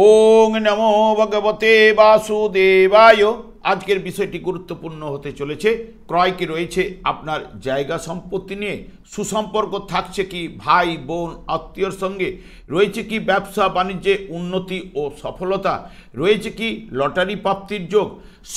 ওং নমো ভগবতে বাসুদেবায়। আজকের বিষয়টি গুরুত্বপূর্ণ হতে চলেছে। ক্রয় কি রয়েছে আপনার জায়গা সম্পত্তি নিয়ে? সুসম্পর্ক থাকছে কি ভাই বোন আত্মীয়র সঙ্গে? রয়েছে কি ব্যবসা বাণিজ্যে উন্নতি ও সফলতা? রয়েছে কি লটারি প্রাপ্তির যোগ?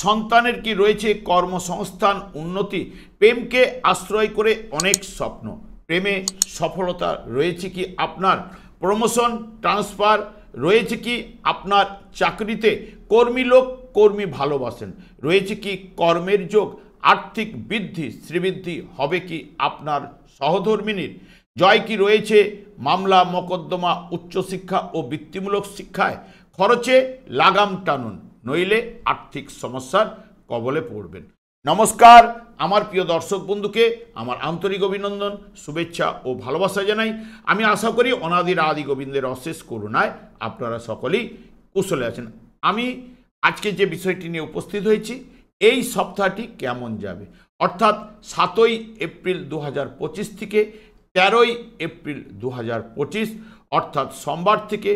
সন্তানের কি রয়েছে কর্মসংস্থান উন্নতি? প্রেমকে আশ্রয় করে অনেক স্বপ্ন, প্রেমে সফলতা রয়েছে কি আপনার? প্রমোশন ট্রান্সফার রয়েছে কি আপনার চাকরিতে? কর্মী লোক কর্মী ভালোবাসেন? রয়েছে কি কর্মের যোগ? আর্থিক বৃদ্ধি শ্রীবৃদ্ধি হবে কি আপনার সহধর্মিনীর? জয় কি রয়েছে মামলা মোকদ্দমা উচ্চশিক্ষা ও বৃত্তিমূলক শিক্ষায়? খরচে লাগাম টানুন, নইলে আর্থিক সমস্যার কবলে পড়বেন। নমস্কার, আমার প্রিয় দর্শক বন্ধুকে আমার আন্তরিক অভিনন্দন, শুভেচ্ছা ও ভালোবাসা জানাই। আমি আশা করি অনাদির আদি গোবিন্দের অশেষ করুণায় আপনারা সকলেই কুশলে আছেন। আমি আজকে যে বিষয়টি নিয়ে উপস্থিত হয়েছি, এই সপ্তাহটি কেমন যাবে, অর্থাৎ 7ই এপ্রিল 2025 থেকে 13ই এপ্রিল 2025, অর্থাৎ সোমবার থেকে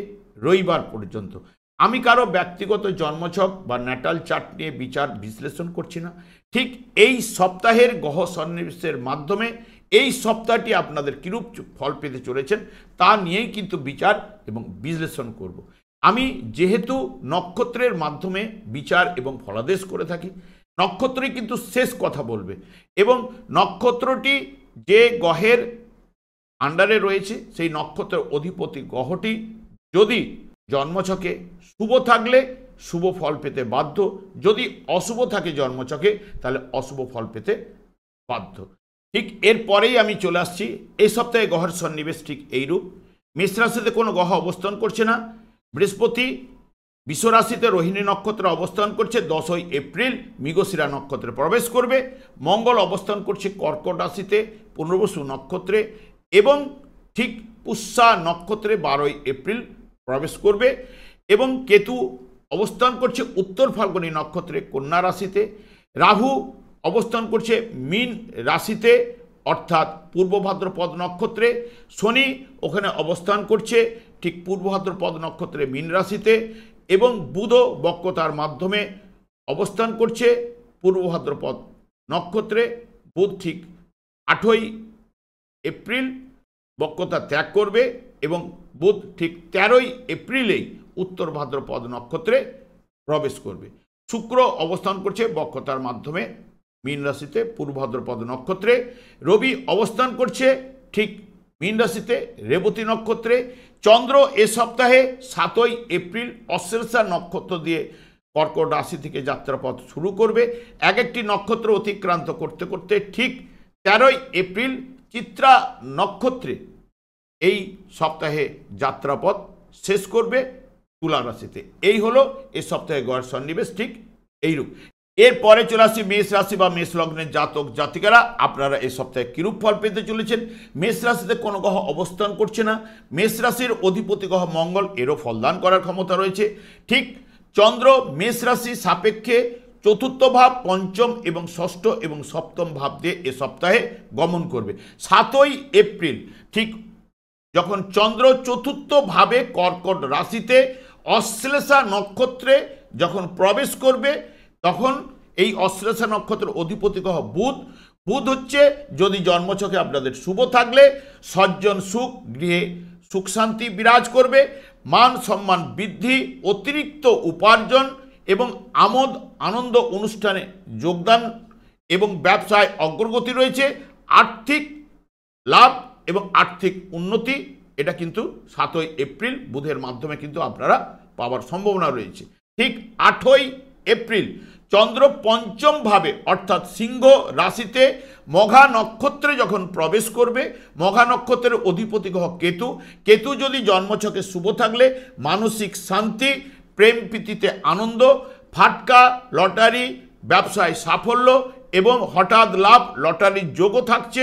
রবিবার পর্যন্ত। আমি কারো ব্যক্তিগত জন্মছক বা ন্যাটাল চার্ট নিয়ে বিচার বিশ্লেষণ করছি না। ঠিক এই সপ্তাহের গ্রহ সন্নিবেশের মাধ্যমে এই সপ্তাহটি আপনাদের কিরূপ ফল পেতে চলেছেন তা নিয়েই কিন্তু বিচার এবং বিশ্লেষণ করব। আমি যেহেতু নক্ষত্রের মাধ্যমে বিচার এবং ফলাদেশ করে থাকি, নক্ষত্রই কিন্তু শেষ কথা বলবে এবং নক্ষত্রটি যে গ্রহের আন্ডারে রয়েছে সেই নক্ষত্রের অধিপতি গ্রহটি যদি জন্মছকে শুভ থাকলে শুভ ফল পেতে বাধ্য, যদি অশুভ থাকে জন্মছকে তাহলে অশুভ ফল পেতে বাধ্য। ঠিক এরপরেই আমি চলে আসছি এই সপ্তাহে গ্রহের সন্নিবেশ ঠিক এইরূপ। মেষ রাশিতে কোনো গ্রহ অবস্থান করছে না। বৃহস্পতি বৃষ রাশিতে রোহিণী নক্ষত্রে অবস্থান করছে, 10ই এপ্রিল মৃগশিরা নক্ষত্রে প্রবেশ করবে। মঙ্গল অবস্থান করছে কর্কট রাশিতে পুনর্বসু নক্ষত্রে এবং ঠিক পুষ্যা নক্ষত্রে 12ই এপ্রিল প্রবেশ করবে এবং কেতু অবস্থান করছে উত্তর ফাল্গুনী নক্ষত্রে কন্যা রাশিতে। রাহু অবস্থান করছে মীন রাশিতে অর্থাৎ পূর্ব ভাদ্রপদ নক্ষত্রে। শনি ওখানে অবস্থান করছে ঠিক পূর্ব ভাদ্রপদ নক্ষত্রে মীন রাশিতে এবং বুধ বক্রতার মাধ্যমে অবস্থান করছে পূর্ব ভাদ্রপদ নক্ষত্রে। বুধ ঠিক 8ই এপ্রিল বক্রতা ত্যাগ করবে এবং বুধ ঠিক 13ই এপ্রিলেই উত্তর ভাদ্রপদ নক্ষত্রে প্রবেশ করবে। শুক্র অবস্থান করছে বক্রতার মাধ্যমে মীন রাশিতে পূর্ব ভাদ্রপদ নক্ষত্রে। রবি অবস্থান করছে ঠিক মীন রাশিতে রেবতী নক্ষত্রে। চন্দ্র এ সপ্তাহে 7ই এপ্রিল অশ্লেষা নক্ষত্র দিয়ে কর্কট রাশি থেকে যাত্রাপথ শুরু করবে। এক একটি নক্ষত্র অতিক্রান্ত করতে করতে ঠিক 13ই এপ্রিল চিত্রা নক্ষত্রে এই সপ্তাহে যাত্রাপথ শেষ করবে তুলা রাশিতে। এই হলো এই সপ্তাহে গ্রহের সন্নিবেশ ঠিক এইরূপ। এরপরে চলে আসি মেষ রাশি বা মেষ লগ্নের জাতক জাতিকারা, আপনারা এই সপ্তাহে কিরূপ ফল পেতে চলেছেন। মেষ রাশিতে কোনো গ্রহ অবস্থান করছে না। মেষ রাশির অধিপতি গ্রহ মঙ্গল, এরও ফলদান করার ক্ষমতা রয়েছে। ঠিক চন্দ্র মেষ রাশি সাপেক্ষে চতুর্থ ভাব, পঞ্চম এবং ষষ্ঠ এবং সপ্তম ভাব দিয়ে এ সপ্তাহে গমন করবে। 7ই এপ্রিল ঠিক যখন চন্দ্র চতুর্থ ভাবে কর্কট রাশিতে অশ্লেষা নক্ষত্রে যখন প্রবেশ করবে, তখন এই অশ্লেষা নক্ষত্রের অধিপতি গ্রহ বুধ। বুধ হচ্ছে যদি জন্মছকে আপনাদের শুভ থাকলে সজ্জন সুখ, গৃহে সুখ শান্তি বিরাজ করবে, মান সম্মান বৃদ্ধি, অতিরিক্ত উপার্জন এবং আমোদ আনন্দ অনুষ্ঠানে যোগদান এবং ব্যবসায় অগ্রগতি রয়েছে। আর্থিক লাভ এবং আর্থিক উন্নতি এটা কিন্তু 7ই এপ্রিল বুধের মাধ্যমে কিন্তু আপনারা পাওয়ার সম্ভাবনা রয়েছে। ঠিক 8ই এপ্রিল চন্দ্র পঞ্চম ভাবে অর্থাৎ সিংহ রাশিতে মঘা নক্ষত্রে যখন প্রবেশ করবে, মঘা নক্ষত্রের অধিপতি গ্রহ কেতু। কেতু যদি জন্মছকে শুভ থাকলে মানসিক শান্তি, প্রেম প্রীতিতে আনন্দ, ফাটকা লটারি ব্যবসায় সাফল্য এবং হঠাৎ লাভ লটারির যোগও থাকছে।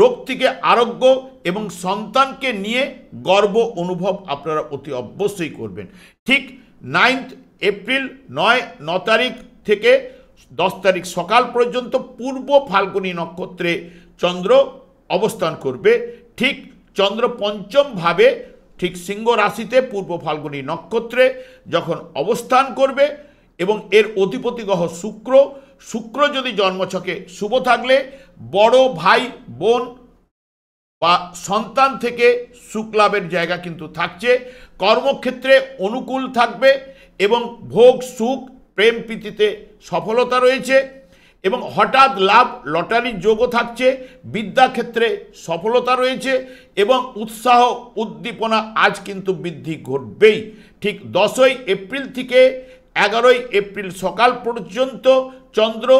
রোগ থেকে আরোগ্য এবং সন্তানকে নিয়ে গর্ব অনুভব আপনারা অতি অবশ্যই করবেন। ঠিক 9 এপ্রিল 9 তারিখ থেকে 10 তারিখ সকাল পর্যন্ত পূর্ব ফাল্গুনী নক্ষত্রে চন্দ্র অবস্থান করবে। ঠিক চন্দ্র পঞ্চম ভাবে ঠিক সিংহ রাশিতে পূর্ব ফাল্গুনী নক্ষত্রে যখন অবস্থান করবে এবং এর অধিপতি গ্রহ শুক্র, শুক্র যদি জন্মছকে শুভ থাকলে বড় ভাই বোন বা সন্তান থেকে সুখ লাভের জায়গা কিন্তু থাকছে। কর্মক্ষেত্রে অনুকূল থাকবে এবং ভোগ সুখ প্রেম প্রীতিতে সফলতা রয়েছে এবং হঠাৎ লাভ লটারির যোগও থাকছে। বিদ্যাক্ষেত্রে সফলতা রয়েছে এবং উৎসাহ উদ্দীপনা আজ কিন্তু বৃদ্ধি ঘটবেই। ঠিক 10ই এপ্রিল থেকে 11ই এপ্রিল সকাল পর্যন্ত চন্দ্র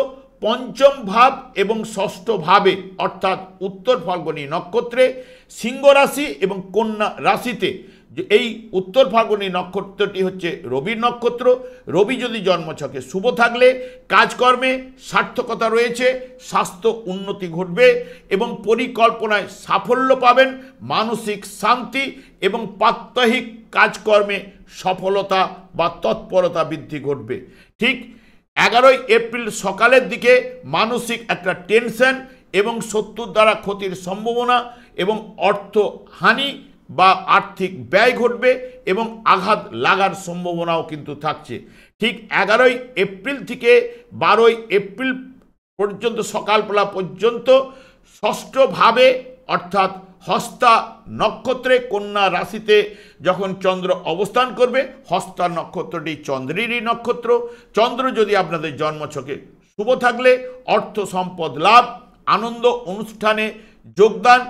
পঞ্চম ভাব এবং ষষ্ঠ ভাবে অর্থাৎ উত্তর ফাল্গুনী নক্ষত্রে সিংহ রাশি এবং কন্যা রাশিতে, এই উত্তর ফাল্গুনী নক্ষত্রটি হচ্ছে রবির নক্ষত্র। রবি যদি জন্মছকে শুভ থাকলে কাজকর্মে সার্থকতা রয়েছে, স্বাস্থ্য উন্নতি ঘটবে এবং পরিকল্পনায় সাফল্য পাবেন, মানসিক শান্তি এবং প্রাত্যহিক কাজকর্মে সফলতা বা তৎপরতা বৃদ্ধি ঘটবে। ঠিক 11ই এপ্রিল সকালের দিকে মানসিক একটা টেনশন এবং শত্রুর দ্বারা ক্ষতির সম্ভাবনা এবং অর্থহানি বা আর্থিক ব্যয় ঘটবে এবং আঘাত লাগার সম্ভাবনাও কিন্তু থাকছে। ঠিক 11ই এপ্রিল থেকে 12ই এপ্রিল পর্যন্ত সকালবেলা পর্যন্ত ষষ্ঠভাবে অর্থাৎ হস্তা নক্ষত্রে কন্যা রাশিতে যখন চন্দ্র অবস্থান করবে, হস্তা নক্ষত্রটি চন্দ্রেরই নক্ষত্র। চন্দ্র যদি আপনাদের জন্মছকে শুভ থাকলে অর্থ সম্পদ লাভ, আনন্দ অনুষ্ঠানে যোগদান,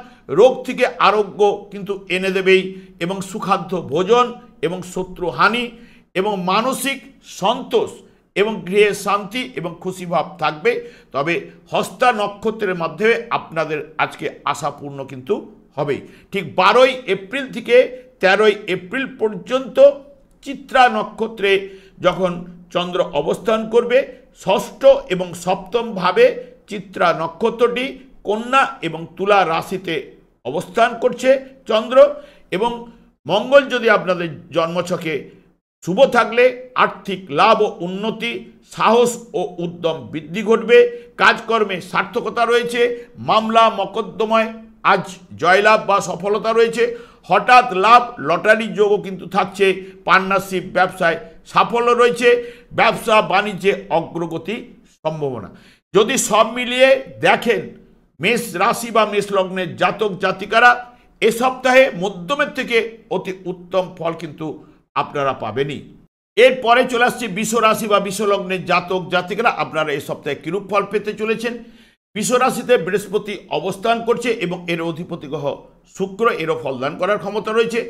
রোগ থেকে আরোগ্য কিন্তু এনে দেবেই এবং সুখাদ্য ভোজন এবং শত্রুহানি এবং মানসিক সন্তোষ এবং গৃহে শান্তি এবং খুশিভাব থাকবে। তবে হস্তা নক্ষত্রের মাধ্যমে আপনাদের আজকে আশাপূর্ণ কিন্তু হবেই। ঠিক 12ই এপ্রিল থেকে 13ই এপ্রিল পর্যন্ত চিত্রা নক্ষত্রে যখন চন্দ্র অবস্থান করবে, ষষ্ঠ এবং সপ্তম ভাবে চিত্রা নক্ষত্রটি কন্যা এবং তুলা রাশিতে অবস্থান করছে চন্দ্র এবং মঙ্গল যদি আপনাদের জন্মছকে শুভ থাকলে আর্থিক লাভ ও উন্নতি, সাহস ও উদ্যম বৃদ্ধি ঘটবে, কাজকর্মে সার্থকতা রয়েছে, মামলা মকদ্দমায় আজ জয়লাভ বা সফলতা রয়েছে, হঠাৎ লাভ লটারির যোগও কিন্তু থাকছে, পার্টনারশিপ ব্যবসায় সাফল্য রয়েছে, ব্যবসা বাণিজ্যে অগ্রগতি সম্ভাবনা। যদি সব মিলিয়ে দেখেন মেষ রাশি বা মেষ লগ্নের জাতক জাতিকারা এ সপ্তাহে মধ্যমের থেকে অতি উত্তম ফল কিন্তু আপনারা পাবেনই। এরপরে চলে আসছে বৃষ রাশি বা বৃষ লগ্নের জাতক জাতিকারা আপনারা এই সপ্তাহে কিরূপ ফল পেতে চলেছেন। বৃষ রাশিতে বৃহস্পতি অবস্থান করছে এবং এর অধিপতি গ্রহ শুক্র, এরও ফলদান করার ক্ষমতা রয়েছে।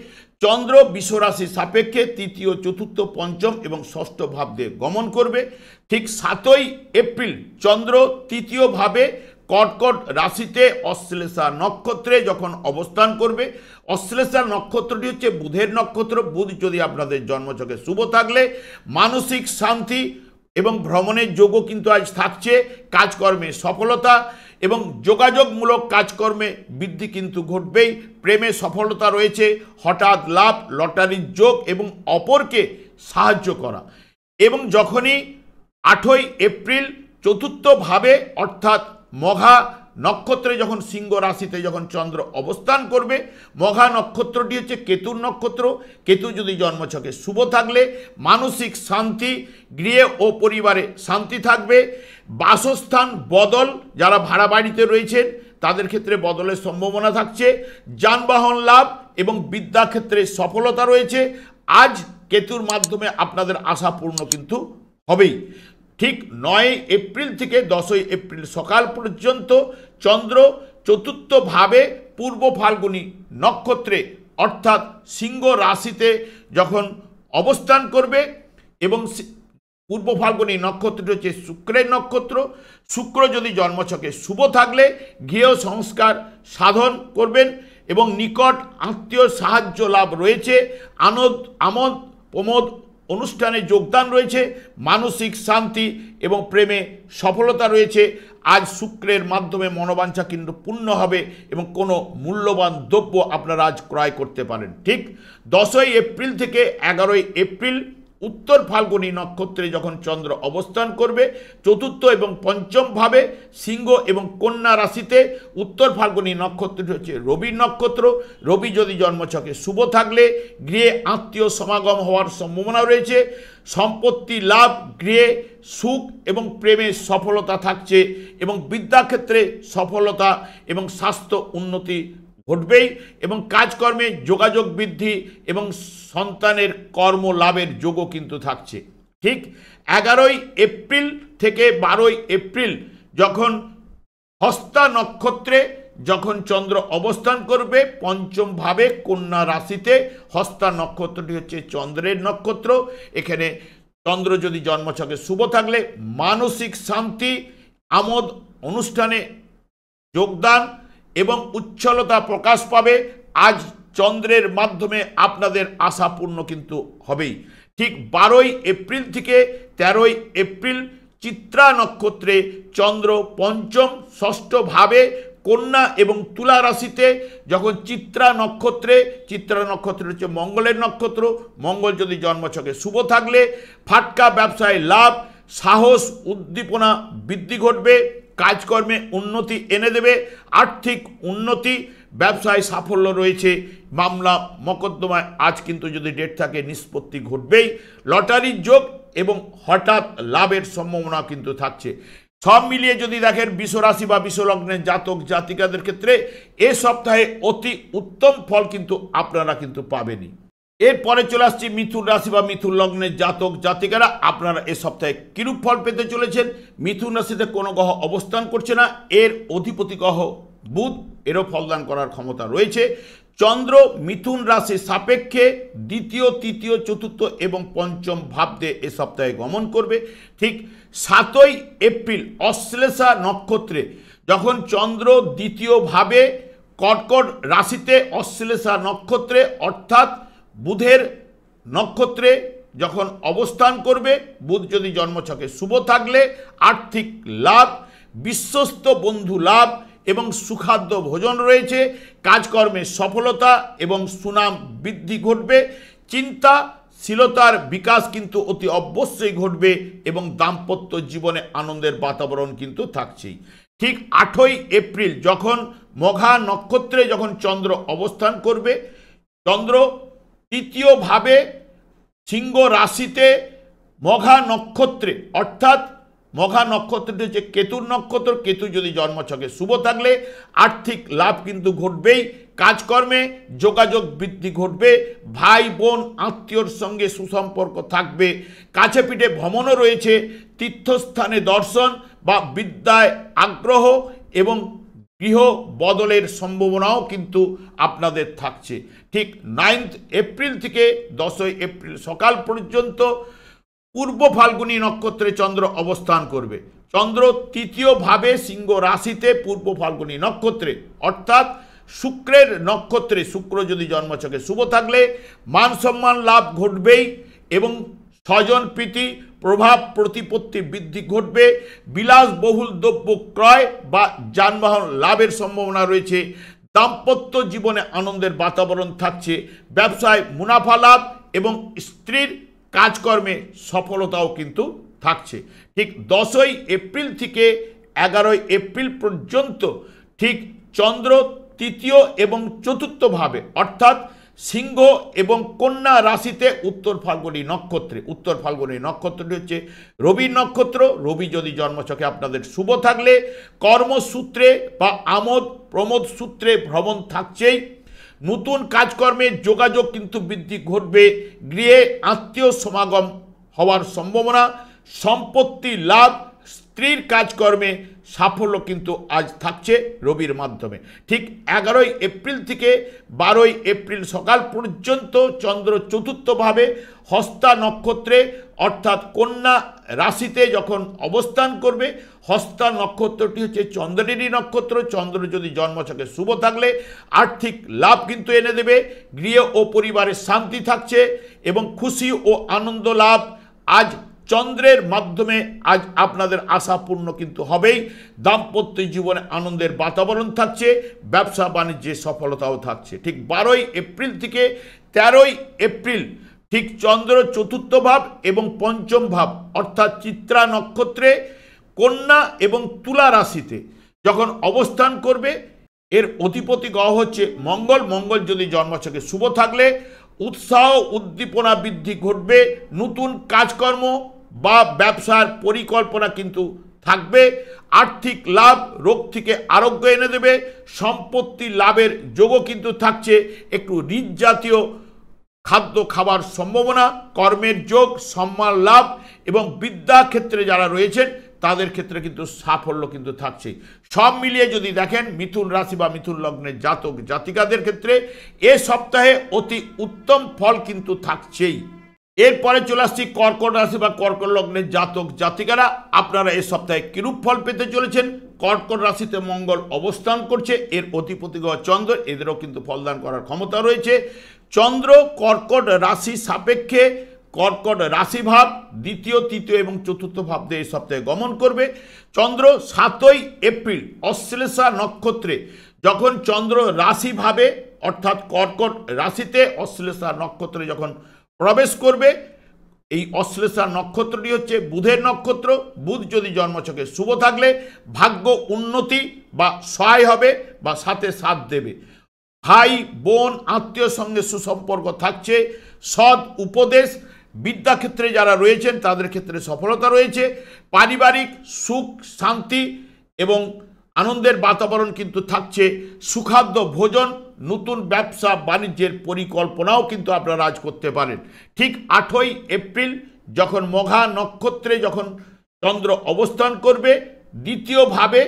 চন্দ্র বৃষ রাশির সাপেক্ষে তৃতীয়, চতুর্থ, পঞ্চম এবং ষষ্ঠ ভাব দিয়ে গমন করবে। ঠিক 7ই এপ্রিল চন্দ্র তৃতীয় ভাবে কর্কট রাশিতে অশ্লেষা নক্ষত্রে যখন অবস্থান করবে, অশ্লেষা নক্ষত্রটি হচ্ছে বুধের নক্ষত্র। বুধ যদি আপনাদের জন্মছকে শুভ থাকলে মানসিক শান্তি এবং ভ্রমণের যোগও কিন্তু আজ থাকছে, কাজকর্মে সফলতা এবং যোগাযোগমূলক কাজকর্মে বৃদ্ধি কিন্তু ঘটবেই, প্রেমে সফলতা রয়েছে, হঠাৎ লাভ লটারির যোগ এবং অপরকে সাহায্য করা। এবং যখনই 8ই এপ্রিল চতুর্থ ভাবে অর্থাৎ মঘা নক্ষত্রে যখন সিংহ রাশিতে যখন চন্দ্র অবস্থান করবে, মঘা নক্ষত্রটি হচ্ছে কেতুর নক্ষত্র। কেতু যদি জন্মছকে শুভ থাকলে মানসিক শান্তি, গৃহে ও পরিবারে শান্তি থাকবে, বাসস্থান বদল, যারা ভাড়া বাড়িতে রয়েছেন তাদের ক্ষেত্রে বদলের সম্ভাবনা থাকছে, যানবাহন লাভ এবং বিদ্যাক্ষেত্রে সফলতা রয়েছে। আজ কেতুর মাধ্যমে আপনাদের আশাপূর্ণ কিন্তু হবেই। ঠিক 9ই এপ্রিল থেকে 10ই এপ্রিল সকাল পর্যন্ত চন্দ্র চতুর্থ ভাবে পূর্ব ফাল্গুনী নক্ষত্রে অর্থাৎ সিংহ রাশিতে যখন অবস্থান করবে এবং পূর্ব ফাল্গুনী নক্ষত্রটি হচ্ছে শুক্রের নক্ষত্র। শুক্র যদি জন্মছকে শুভ থাকলে গৃহ সংস্কার সাধন করবেন এবং নিকট আত্মীয় সাহায্য লাভ রয়েছে, আমোদ প্রমোদ অনুষ্ঠানে যোগদান রয়েছে, মানসিক শান্তি এবং প্রেমে সফলতা রয়েছে। আজ শুক্রের মাধ্যমে মনোবাঞ্ছা কিন্তু পূর্ণ হবে এবং কোনো মূল্যবান দ্রব্য আপনারা আজ ক্রয় করতে পারেন। ঠিক 10ই এপ্রিল থেকে 11ই এপ্রিল উত্তর ফাল্গুনী নক্ষত্রে যখন চন্দ্র অবস্থান করবে, চতুর্থ এবং পঞ্চম ভাবে সিংহ এবং কন্যা রাশিতে উত্তর ফাল্গুনী নক্ষত্রটি হচ্ছে রবির নক্ষত্র। রবি যদি জন্মছকে শুভ থাকলে গৃহে আত্মীয় সমাগম হওয়ার সম্ভাবনা রয়েছে, সম্পত্তি লাভ, গৃহে সুখ এবং প্রেমে সফলতা থাকছে, এবং বিদ্যাক্ষেত্রে সফলতা এবং স্বাস্থ্য উন্নতি ঘটবেই, এবং কাজকর্মে যোগাযোগ বৃদ্ধি এবং সন্তানের কর্ম লাভের যোগও কিন্তু থাকছে। ঠিক 11ই এপ্রিল থেকে 12ই এপ্রিল যখন হস্তা নক্ষত্রে যখন চন্দ্র অবস্থান করবে পঞ্চম ভাবে কন্যা রাশিতে, হস্তা নক্ষত্রটি হচ্ছে চন্দ্রের নক্ষত্র। এখানে চন্দ্র যদি জন্মছকে শুভ থাকলে মানসিক শান্তি, আমোদ অনুষ্ঠানে যোগদান এবং উচ্ছলতা প্রকাশ পাবে। আজ চন্দ্রের মাধ্যমে আপনাদের আশা পূর্ণ কিন্তু হবেই। ঠিক 12ই এপ্রিল থেকে 13ই এপ্রিল চিত্রা নক্ষত্রে চন্দ্র পঞ্চম ষষ্ঠ ভাবে কন্যা এবং তুলা রাশিতে যখন চিত্রা নক্ষত্র হচ্ছে মঙ্গলের নক্ষত্র। মঙ্গল যদি জন্মছকে শুভ থাকলে ফাটকা ব্যবসায় লাভ, সাহস উদ্দীপনা বৃদ্ধি ঘটবে, কাজকর্মে উন্নতি এনে দেবে, আর্থিক উন্নতি, ব্যবসায় সাফল্য রয়েছে, মামলা মকদ্দমায় আজ কিন্তু যদি ডেট থাকে নিষ্পত্তি ঘটবেই, লটারির যোগ এবং হঠাৎ লাভের সম্ভাবনা কিন্তু থাকছে। সব মিলিয়ে যদি দেখেন বিশ্বরাশি বা বিশ্বলগ্নের জাতক জাতিকাদের ক্ষেত্রে এ সপ্তাহে অতি উত্তম ফল কিন্তু আপনারা কিন্তু পাবেনই। এরপরে চলে আসছি মিথুন রাশি বা মিথুন লগ্নের জাতক জাতিকারা, আপনারা এ সপ্তাহে কিরূপ ফল পেতে চলেছেন। মিথুন রাশিতে কোনো গ্রহ অবস্থান করছে না, এর অধিপতি গ্রহ বুধ, এরও ফলদান করার ক্ষমতা রয়েছে। চন্দ্র মিথুন রাশির সাপেক্ষে দ্বিতীয়, তৃতীয়, চতুর্থ এবং পঞ্চম ভাবতে এ সপ্তাহে গমন করবে। ঠিক 7ই এপ্রিল অশ্লেষা নক্ষত্রে যখন চন্দ্র দ্বিতীয় ভাবে কর্কট রাশিতে অশ্লেষা নক্ষত্রে অর্থাৎ বুধের নক্ষত্রে যখন অবস্থান করবে, বুধ যদি জন্মছকে শুভ থাকলে আর্থিক লাভ, বিশ্বস্ত বন্ধু লাভ এবং সুখাদ্য ভোজন রয়েছে, কাজকর্মে সফলতা এবং সুনাম বৃদ্ধি ঘটবে, চিন্তাশীলতার বিকাশ কিন্তু অতি অবশ্যই ঘটবে এবং দাম্পত্য জীবনে আনন্দের বাতাবরণ কিন্তু থাকছেই। ঠিক 8ই এপ্রিল যখন মঘা নক্ষত্রে যখন চন্দ্র অবস্থান করবে, চন্দ্র তৃতীয় ভাবে সিংহ রাশিতে মঘা নক্ষত্রে অর্থাৎ মঘা নক্ষত্রটি হচ্ছে কেতুর নক্ষত্র। কেতু যদি জন্মছকে শুভ থাকলে আর্থিক লাভ কিন্তু ঘটবেই, কাজকর্মে যোগাযোগ বৃদ্ধি ঘটবে, ভাই বোন আত্মীয়র সঙ্গে সুসম্পর্ক থাকবে, কাছে পিঠে ভ্রমণও রয়েছে, তীর্থস্থানে দর্শন বা বিদ্যায় আগ্রহ এবং গৃহ বদলের সম্ভাবনাও কিন্তু আপনাদের থাকছে। ঠিক 9 এপ্রিল থেকে 10ই এপ্রিল সকাল পর্যন্ত পূর্ব ফাল্গুনী নক্ষত্রে চন্দ্র অবস্থান করবে। চন্দ্র তৃতীয় ভাবে সিংহ রাশিতে পূর্ব ফাল্গুনী নক্ষত্রে অর্থাৎ শুক্রের নক্ষত্রে, শুক্র যদি জন্মছকে শুভ থাকলে মান সম্মান লাভ ঘটবেই এবং স্বজন প্রীতি প্রভাব প্রতিপত্তি বৃদ্ধি ঘটবে, বিলাসবহুল দ্রব্য ক্রয় বা যানবাহন লাভের সম্ভাবনা রয়েছে, দাম্পত্য জীবনে আনন্দের বাতাবরণ থাকছে, ব্যবসায় মুনাফা লাভ এবং স্ত্রীর কাজকর্মে সফলতাও কিন্তু থাকছে। ঠিক 10ই এপ্রিল থেকে 11ই এপ্রিল পর্যন্ত ঠিক চন্দ্র তৃতীয় এবং চতুর্থ ভাবে অর্থাৎ সিংহ এবং কন্যা রাশিতে উত্তর ফাল্গুনী নক্ষত্রটি হচ্ছে রবির নক্ষত্র। রবি যদি জন্মছকে আপনাদের শুভ থাকলে কর্মসূত্রে বা আমোদ প্রমোদ সূত্রে ভ্রমণ থাকছেই, নতুন কাজকর্মের যোগাযোগ কিন্তু বৃদ্ধি ঘটবে, গৃহে আত্মীয় সমাগম হওয়ার সম্ভাবনা, সম্পত্তি লাভ, স্ত্রীর কাজকর্মে সাফল্য কিন্তু আজ থাকছে রবির মাধ্যমে। ঠিক 11ই এপ্রিল থেকে 12ই এপ্রিল সকাল পর্যন্ত চন্দ্র চতুর্থভাবে হস্তা নক্ষত্রে অর্থাৎ কন্যা রাশিতে যখন অবস্থান করবে, হস্তা নক্ষত্রটি হচ্ছে চন্দ্রেরই নক্ষত্র। চন্দ্র যদি জন্মছকে শুভ থাকলে আর্থিক লাভ কিন্তু এনে দেবে, গৃহ ও পরিবারের শান্তি থাকছে এবং খুশি ও আনন্দ লাভ আজ চন্দ্রের মাধ্যমে আজ আপনাদের আশাপূর্ণ কিন্তু হবেই, দাম্পত্য জীবনে আনন্দের বাতাবরণ থাকছে, ব্যবসা বাণিজ্যে সফলতাও থাকছে। ঠিক 12ই এপ্রিল থেকে 13ই এপ্রিল ঠিক ঠিক চন্দ্র চতুর্থ ভাব এবং পঞ্চম ভাব অর্থাৎ চিত্রা নক্ষত্রে কন্যা এবং তুলা রাশিতে যখন অবস্থান করবে, এর অধিপতি গ্রহ হচ্ছে মঙ্গল। মঙ্গল যদি জন্মছকে শুভ থাকলে উৎসাহ উদ্দীপনা বৃদ্ধি ঘটবে, নতুন কাজকর্ম বা ব্যবসার পরিকল্পনা কিন্তু থাকবে, আর্থিক লাভ, রোগ থেকে আরোগ্য এনে দেবে, সম্পত্তি লাভের যোগও কিন্তু থাকছে, একটু রিচ জাতীয় খাদ্য খাবার সম্ভাবনা, কর্মের যোগ, সম্মান লাভ এবং বিদ্যা ক্ষেত্রে যারা রয়েছেন তাদের ক্ষেত্রে কিন্তু সাফল্য কিন্তু থাকছে। সব মিলিয়ে যদি দেখেন মিথুন রাশি বা মিথুন লগ্নের জাতক জাতিকাদের ক্ষেত্রে এ সপ্তাহে অতি উত্তম ফল কিন্তু থাকছেই। এরপরে চলে আসছি কর্কট রাশি বা কর্কট লগ্নের জাতক জাতিকারা, আপনারা এ সপ্তাহে কিরূপ ফল পেতে চলেছেন। কর্কট রাশিতে মঙ্গল অবস্থান করছে, এর অধিপতি গ্রহ চন্দ্র, এদেরও কিন্তু ফলদান করার ক্ষমতা রয়েছে। চন্দ্র কর্কট রাশি সাপেক্ষে কর্কট রাশিভাব দ্বিতীয়, তৃতীয় এবং চতুর্থ ভাব দিয়ে এই সপ্তাহে গমন করবে। চন্দ্র 7ই এপ্রিল অশ্লেষা নক্ষত্রে যখন চন্দ্র রাশিভাবে অর্থাৎ কর্কট রাশিতে অশ্লেষা নক্ষত্রে যখন প্রবেশ করবে, এই অশ্লেষা নক্ষত্রটি হচ্ছে বুধের নক্ষত্র। বুধ যদি জন্মছকে শুভ থাকলে ভাগ্য উন্নতি বা সহায় হবে বা সাথে সাথ দেবে। ভাই বোন আত্মীয় সঙ্গে সুসম্পর্ক থাকছে, সৎ উপদেশ, বিদ্যাক্ষেত্রে যারা রয়েছেন তাদের ক্ষেত্রে সফলতা রয়েছে, পারিবারিক সুখ শান্তি এবং আনন্দের বাতাবরণ কিন্তু থাকছে, সুখাদ্য ভোজন, নতুন ব্যবসা বাণিজ্যের পরিকল্পনাও কিন্তু আপনারা আজ করতে পারেন। ঠিক 8ই এপ্রিল যখন মঘা নক্ষত্রে যখন চন্দ্র অবস্থান করবে দ্বিতীয়ভাবে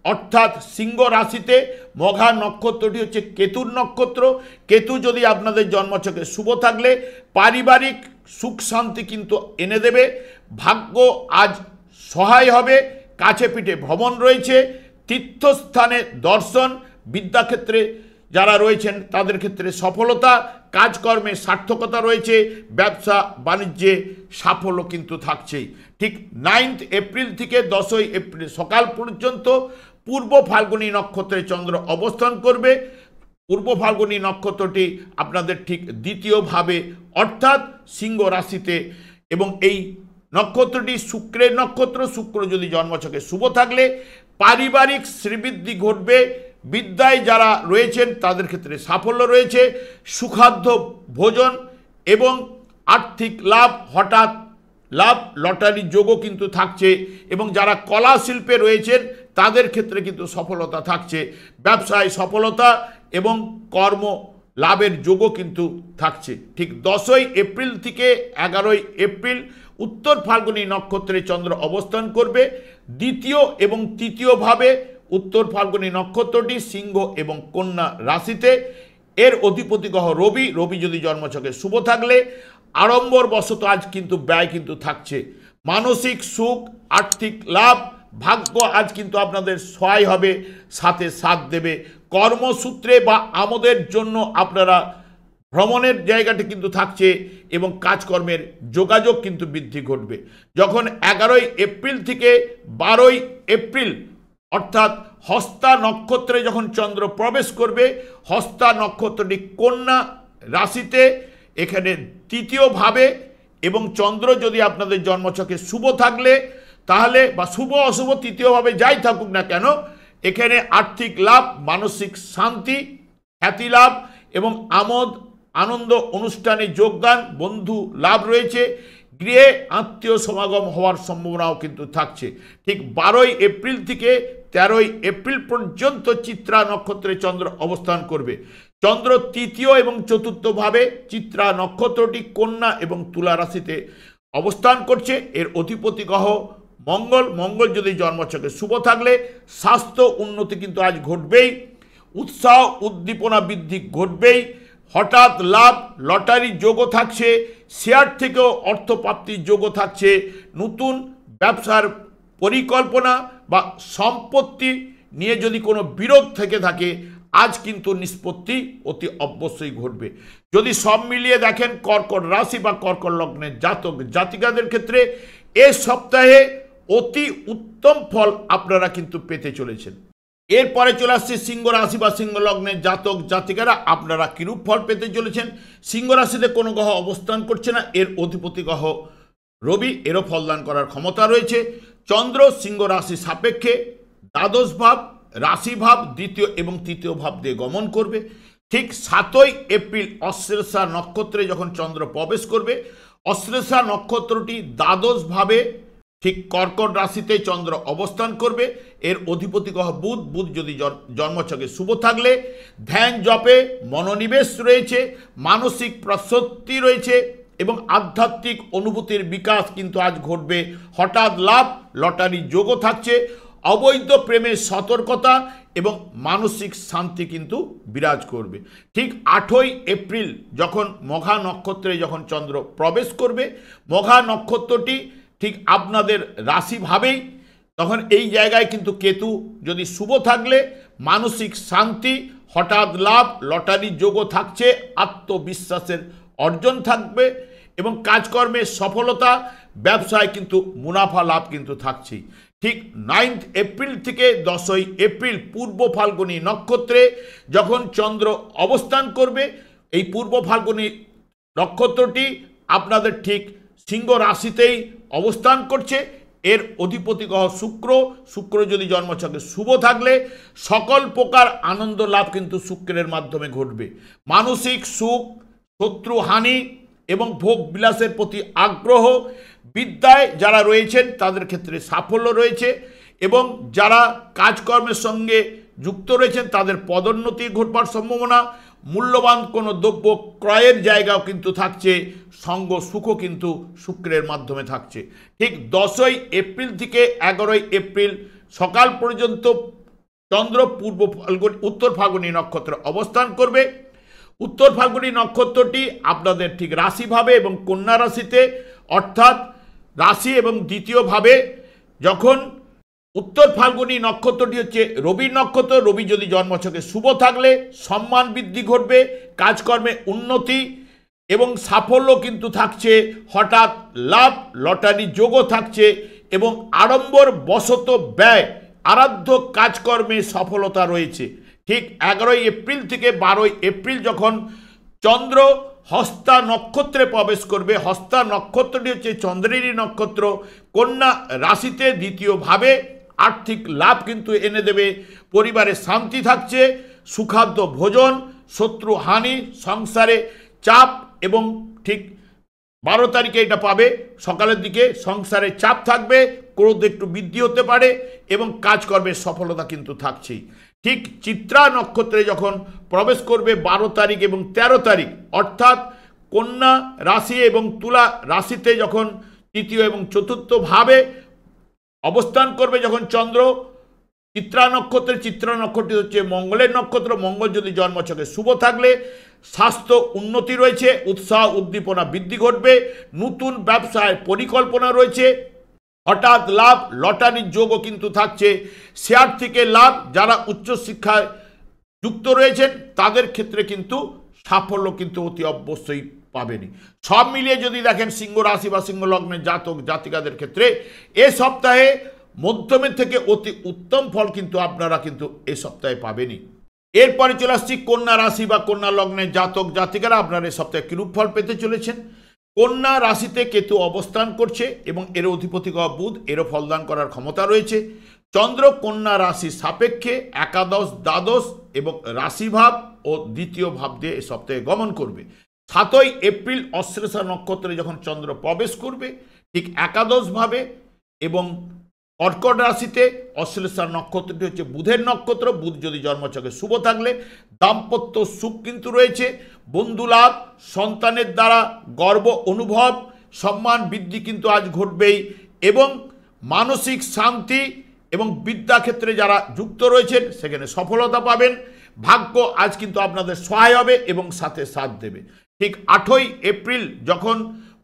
অর্থাৎ সিংহ রাশিতে, মঘা নক্ষত্রটি হচ্ছে কেতুর নক্ষত্র। কেতু যদি আপনাদের জন্মছকে শুভ থাকলে পারিবারিক সুখ শান্তি কিন্তু এনে দেবে, ভাগ্য আজ সহায় হবে, কাছে পিঠে ভ্রমণ রয়েছে, তীর্থস্থানে দর্শন, বিদ্যাক্ষেত্রে যারা রয়েছেন তাদের ক্ষেত্রে সফলতা, কাজকর্মে সার্থকতা রয়েছে, ব্যবসা বাণিজ্যে সাফল্য কিন্তু থাকছেই। ঠিক 9 এপ্রিল থেকে 10ই এপ্রিল সকাল পর্যন্ত পূর্ব ফাল্গুনী নক্ষত্রে চন্দ্র অবস্থান করবে। পূর্ব ফাল্গুনী নক্ষত্রটি আপনাদের ঠিক দ্বিতীয়ভাবে অর্থাৎ সিংহ রাশিতে, এবং এই নক্ষত্রটি শুক্রের নক্ষত্র। শুক্র যদি জন্মছকে শুভ থাকলে পারিবারিক শ্রীবৃদ্ধি ঘটবে, বিদ্যায় যারা রয়েছেন তাদের ক্ষেত্রে সাফল্য রয়েছে, সুখাদ্য ভোজন এবং আর্থিক লাভ, হঠাৎ লাভ, লটারি যোগও কিন্তু থাকছে, এবং যারা কলা শিল্পে রয়েছেন তাদের ক্ষেত্রে কিন্তু সফলতা থাকছে, ব্যবসায় সফলতা এবং কর্ম লাভের যোগও কিন্তু থাকছে। ঠিক 10ই এপ্রিল থেকে 11ই এপ্রিল উত্তর ফাল্গুনী নক্ষত্রে চন্দ্র অবস্থান করবে দ্বিতীয় এবং তৃতীয়ভাবে। উত্তর ফাল্গুনী নক্ষত্রটি সিংহ এবং কন্যা রাশিতে, এর অধিপতি গ্রহ রবি। রবি যদি জন্মছকে শুভ থাকলে আড়ম্বর বশত আজ কিন্তু ব্যয় কিন্তু থাকছে, মানসিক সুখ, আর্থিক লাভ, ভাগ্য আজ কিন্তু আপনাদের সহায় হবে, সাথে সাথ দেবে। কর্মসূত্রে বা আমোদের জন্য আপনারা ভ্রমণের জায়গাটি কিন্তু থাকছে এবং কাজকর্মের যোগাযোগ কিন্তু বৃদ্ধি ঘটবে। যখন 11ই এপ্রিল থেকে 12ই এপ্রিল অর্থাৎ হস্তা নক্ষত্রে যখন চন্দ্র প্রবেশ করবে, হস্তা নক্ষত্রটি কন্যা রাশিতে, এখানে তৃতীয়ভাবে, এবং চন্দ্র যদি আপনাদের জন্মছকে শুভ থাকলে তাহলে বা শুভ অশুভ তৃতীয়ভাবে যাই থাকুক না কেন, এখানে আর্থিক লাভ, মানসিক শান্তি, খ্যাতি লাভ এবং আনন্দ অনুষ্ঠানে যোগদান, বন্ধু লাভ রয়েছে, গৃহে আত্মীয় সমাগম হওয়ার সম্ভাবনাও কিন্তু থাকছে। ঠিক 12ই এপ্রিল থেকে 13ই এপ্রিল পর্যন্ত চিত্রা নক্ষত্রে চন্দ্র অবস্থান করবে। চন্দ্র তৃতীয় এবং চতুর্থভাবে চিত্রা নক্ষত্রটি কন্যা এবং তুলা রাশিতে অবস্থান করছে, এর অধিপতি গ্রহ মঙ্গল। মঙ্গল যদি জন্মছকে শুভ থাকলে স্বাস্থ্য উন্নতি কিন্তু আজ ঘটবেই, উৎসাহ উদ্দীপনা বৃদ্ধি ঘটবেই, হঠাৎ লাভ, লটারি যোগও থাকছে, শেয়ার থেকেও অর্থপ্রাপ্তির যোগও থাকছে, নতুন ব্যবসার পরিকল্পনা বা সম্পত্তি নিয়ে যদি কোনো বিরোধ থেকে থাকে আজ কিন্তু নিষ্পত্তি অতি অবশ্যই ঘটবে। যদি সব মিলিয়ে দেখেন কর্কট রাশি বা কর্কট লগ্নের জাতক জাতিকাদের ক্ষেত্রে এ সপ্তাহে অতি উত্তম ফল আপনারা কিন্তু পেতে চলেছেন। এরপরে চলে আসছে সিংহ রাশি বা সিংহ লগ্নের জাতক জাতিকারা, আপনারা কিরূপ ফল পেতে চলেছেন। সিংহ রাশিতে কোনো গ্রহ অবস্থান করছে না, এর অধিপতি গ্রহ রবি, এরও ফলদান করার ক্ষমতা রয়েছে। চন্দ্র সিংহ রাশি সাপেক্ষে দ্বাদশ ভাব, রাশি ভাব, দ্বিতীয় এবং তৃতীয় ভাব দিয়ে গমন করবে। ঠিক 7ই এপ্রিল অশ্লেষা নক্ষত্রে যখন চন্দ্র প্রবেশ করবে, অশ্লেষা নক্ষত্রটি দ্বাদশ ভাবে ঠিক কর্কট রাশিতে চন্দ্র অবস্থান করবে। এর অধিপতি গ্রহ বুধ, বুধ যদি জন্মছকে শুভ থাকলে ধ্যান জপে মনোনিবেশ রয়েছে, মানসিক প্রশস্তি রয়েছে এবং আধ্যাত্মিক অনুভূতির বিকাশ কিন্তু আজ ঘটবে। হঠাৎ লাভ, লটারি যোগও থাকছে, অবৈধ প্রেমের সতর্কতা এবং মানসিক শান্তি কিন্তু বিরাজ করবে। ঠিক 8ই এপ্রিল যখন মঘা নক্ষত্রে যখন চন্দ্র প্রবেশ করবে, মঘা নক্ষত্রটি ঠিক আপনাদের রাশিভাবেই, তখন এই জায়গায় কিন্তু কেতু যদি শুভ থাকলে মানসিক শান্তি, হঠাৎ লাভ, লটারি যোগও থাকছে, আত্মবিশ্বাসের অর্জন থাকবে এবং কাজকর্মের সফলতা, ব্যবসায় কিন্তু মুনাফা লাভ কিন্তু থাকছেই। ঠিক 9 এপ্রিল থেকে 10ই এপ্রিল পূর্ব ফাল্গুনী নক্ষত্রে যখন চন্দ্র অবস্থান করবে, এই পূর্ব ফাল্গুনী নক্ষত্রটি আপনাদের ঠিক সিংহ রাশিতেই অবস্থান করছে। এর অধিপতি গ্রহ শুক্র, শুক্র যদি জন্মছকে শুভ থাকলে সকল প্রকার আনন্দ লাভ কিন্তু শুক্রের মাধ্যমে ঘটবে। মানসিক সুখ, শত্রু হানি এবং ভোগ বিলাসের প্রতি আগ্রহ, বিদ্যায় যারা রয়েছেন তাদের ক্ষেত্রে সাফল্য রয়েছে এবং যারা কাজকর্মের সঙ্গে যুক্ত রয়েছেন তাদের পদোন্নতি ঘটবার সম্ভাবনা, মূল্যবান কোনো দ্রব্য ক্রয়ের জায়গাও কিন্তু থাকছে, সঙ্গ সুখও কিন্তু শুক্রের মাধ্যমে থাকছে। ঠিক 10ই এপ্রিল থেকে 11ই এপ্রিল সকাল পর্যন্ত চন্দ্র পূর্ব ফাল্গুনী উত্তর ফাল্গুনী নক্ষত্রে অবস্থান করবে। উত্তর ফাল্গুনী নক্ষত্রটি আপনাদের ঠিক রাশিভাবে এবং কন্যা রাশিতে, অর্থাৎ রাশি এবং দ্বিতীয় ভাবে যখন উত্তর ফাল্গুনী নক্ষত্রটি হচ্ছে রবির নক্ষত্র, রবি যদি জন্মছকে শুভ থাকলে সম্মান বৃদ্ধি ঘটবে, কাজকর্মে উন্নতি এবং সাফল্য কিন্তু থাকছে, হঠাৎ লাভ, লটারি যোগও থাকছে এবং আড়ম্বর বশত ব্যয়, আরাধ্য কাজকর্মে সফলতা রয়েছে। ঠিক 11ই এপ্রিল থেকে 12ই এপ্রিল যখন চন্দ্র হস্তা নক্ষত্রে প্রবেশ করবে, হস্তা নক্ষত্রটি হচ্ছে চন্দ্রেরই নক্ষত্র, কন্যা রাশিতে দ্বিতীয় ভাবে আর্থিক লাভ কিন্তু এনে দেবে, পরিবারে শান্তি থাকছে, সুখাদ্য ভোজন, শত্রু হানি, সংসারে চাপ এবং ঠিক 12 তারিখে এটা পাবে সকালের দিকে সংসারে চাপ থাকবে, ক্রোধ একটু বৃদ্ধি হতে পারে এবং কাজকর্মের সফলতা কিন্তু থাকছেই। ঠিক চিত্রা নক্ষত্রে যখন প্রবেশ করবে 12 তারিখ এবং 13 তারিখ, অর্থাৎ কন্যা রাশি এবং তুলা রাশিতে যখন তৃতীয় এবং চতুর্থ ভাবে অবস্থান করবে, যখন চন্দ্র চিত্রা নক্ষত্রের, চিত্রা নক্ষত্রটি হচ্ছে মঙ্গলের নক্ষত্র, মঙ্গল যদি জন্মছকে শুভ থাকলে স্বাস্থ্য উন্নতি রয়েছে, উৎসাহ উদ্দীপনা বৃদ্ধি ঘটবে, নতুন ব্যবসায় পরিকল্পনা রয়েছে, হঠাৎ লাভ, লটারির যোগও কিন্তু থাকছে, শেয়ার থেকে লাভ, যারা উচ্চশিক্ষায় যুক্ত রয়েছেন তাদের ক্ষেত্রে কিন্তু সাফল্য কিন্তু অতি অবশ্যই পাবেনই। সব মিলিয়ে যদি দেখেন সিংহ রাশি বা সিংহ লগ্নের জাতক জাতিকাদের ক্ষেত্রে এ সপ্তাহে মধ্যমের থেকে অতি উত্তম ফল কিন্তু আপনারা কিন্তু এ সপ্তাহে পাবেনই। এরপরে চলে আসছি কন্যা রাশি বা কন্যা লগ্নের জাতক জাতিকারা, আপনারা এ সপ্তাহে কিরূপ ফল পেতে চলেছেন। কন্যা রাশিতে কেতু অবস্থান করছে এবং এর অধিপতি গ্রহ বুধ, এরও ফলদান করার ক্ষমতা রয়েছে। চন্দ্র কন্যা রাশি সাপেক্ষে একাদশ, দ্বাদশ এবং রাশিভাব ও দ্বিতীয় ভাব দিয়ে এ সপ্তাহে গমন করবে। 7ই এপ্রিল অশ্লেষা নক্ষত্রে যখন চন্দ্র প্রবেশ করবে ঠিক একাদশ ভাবে এবং কর্কট রাশিতে, অশ্লেষা নক্ষত্রটি হচ্ছে বুধের নক্ষত্র, বুধ যদি জন্মছকে শুভ থাকলে দাম্পত্য সুখ কিন্তু রয়েছে, বন্ধু লাভ, সন্তানের দ্বারা গর্ব অনুভব, সম্মান বৃদ্ধি কিন্তু আজ ঘটবেই এবং মানসিক শান্তি এবং বিদ্যাক্ষেত্রে যারা যুক্ত রয়েছেন সেখানে সফলতা পাবেন। ভাগ্য আজ কিন্তু আপনাদের সহায় হবে এবং সাথে সাথ দেবে। ঠিক 8ই এপ্রিল যখন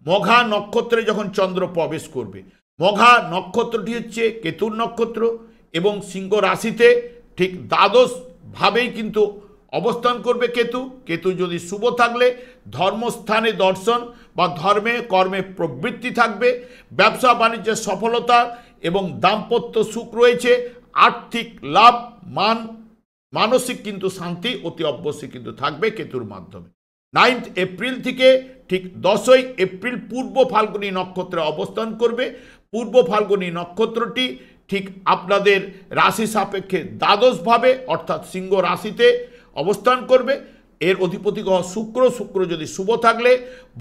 মঘা নক্ষত্রে যখন চন্দ্র প্রবেশ করবে, মঘা নক্ষত্রটি হচ্ছে কেতুর নক্ষত্র এবং সিংহ রাশিতে ঠিক দ্বাদশ ভাবেই কিন্তু অবস্থান করবে কেতু। কেতু যদি শুভ থাকলে ধর্মস্থানে দর্শন বা ধর্মে কর্মে প্রবৃত্তি থাকবে, ব্যবসা বাণিজ্যের সফলতা এবং দাম্পত্য সুখ রয়েছে, আর্থিক লাভ, মানসিক কিন্তু শান্তি অতি অবশ্যই কিন্তু থাকবে কেতুর মাধ্যমে। 9 এপ্রিল থেকে ঠিক 10ই এপ্রিল পূর্ব ফাল্গুনী নক্ষত্রে অবস্থান করবে। পূর্ব ফাল্গুনী নক্ষত্রটি ঠিক আপনাদের রাশি সাপেক্ষে দ্বাদশভাবে অর্থাৎ সিংহ রাশিতে অবস্থান করবে। এর অধিপতি গ্রহ শুক্র। শুক্র যদি শুভ থাকলে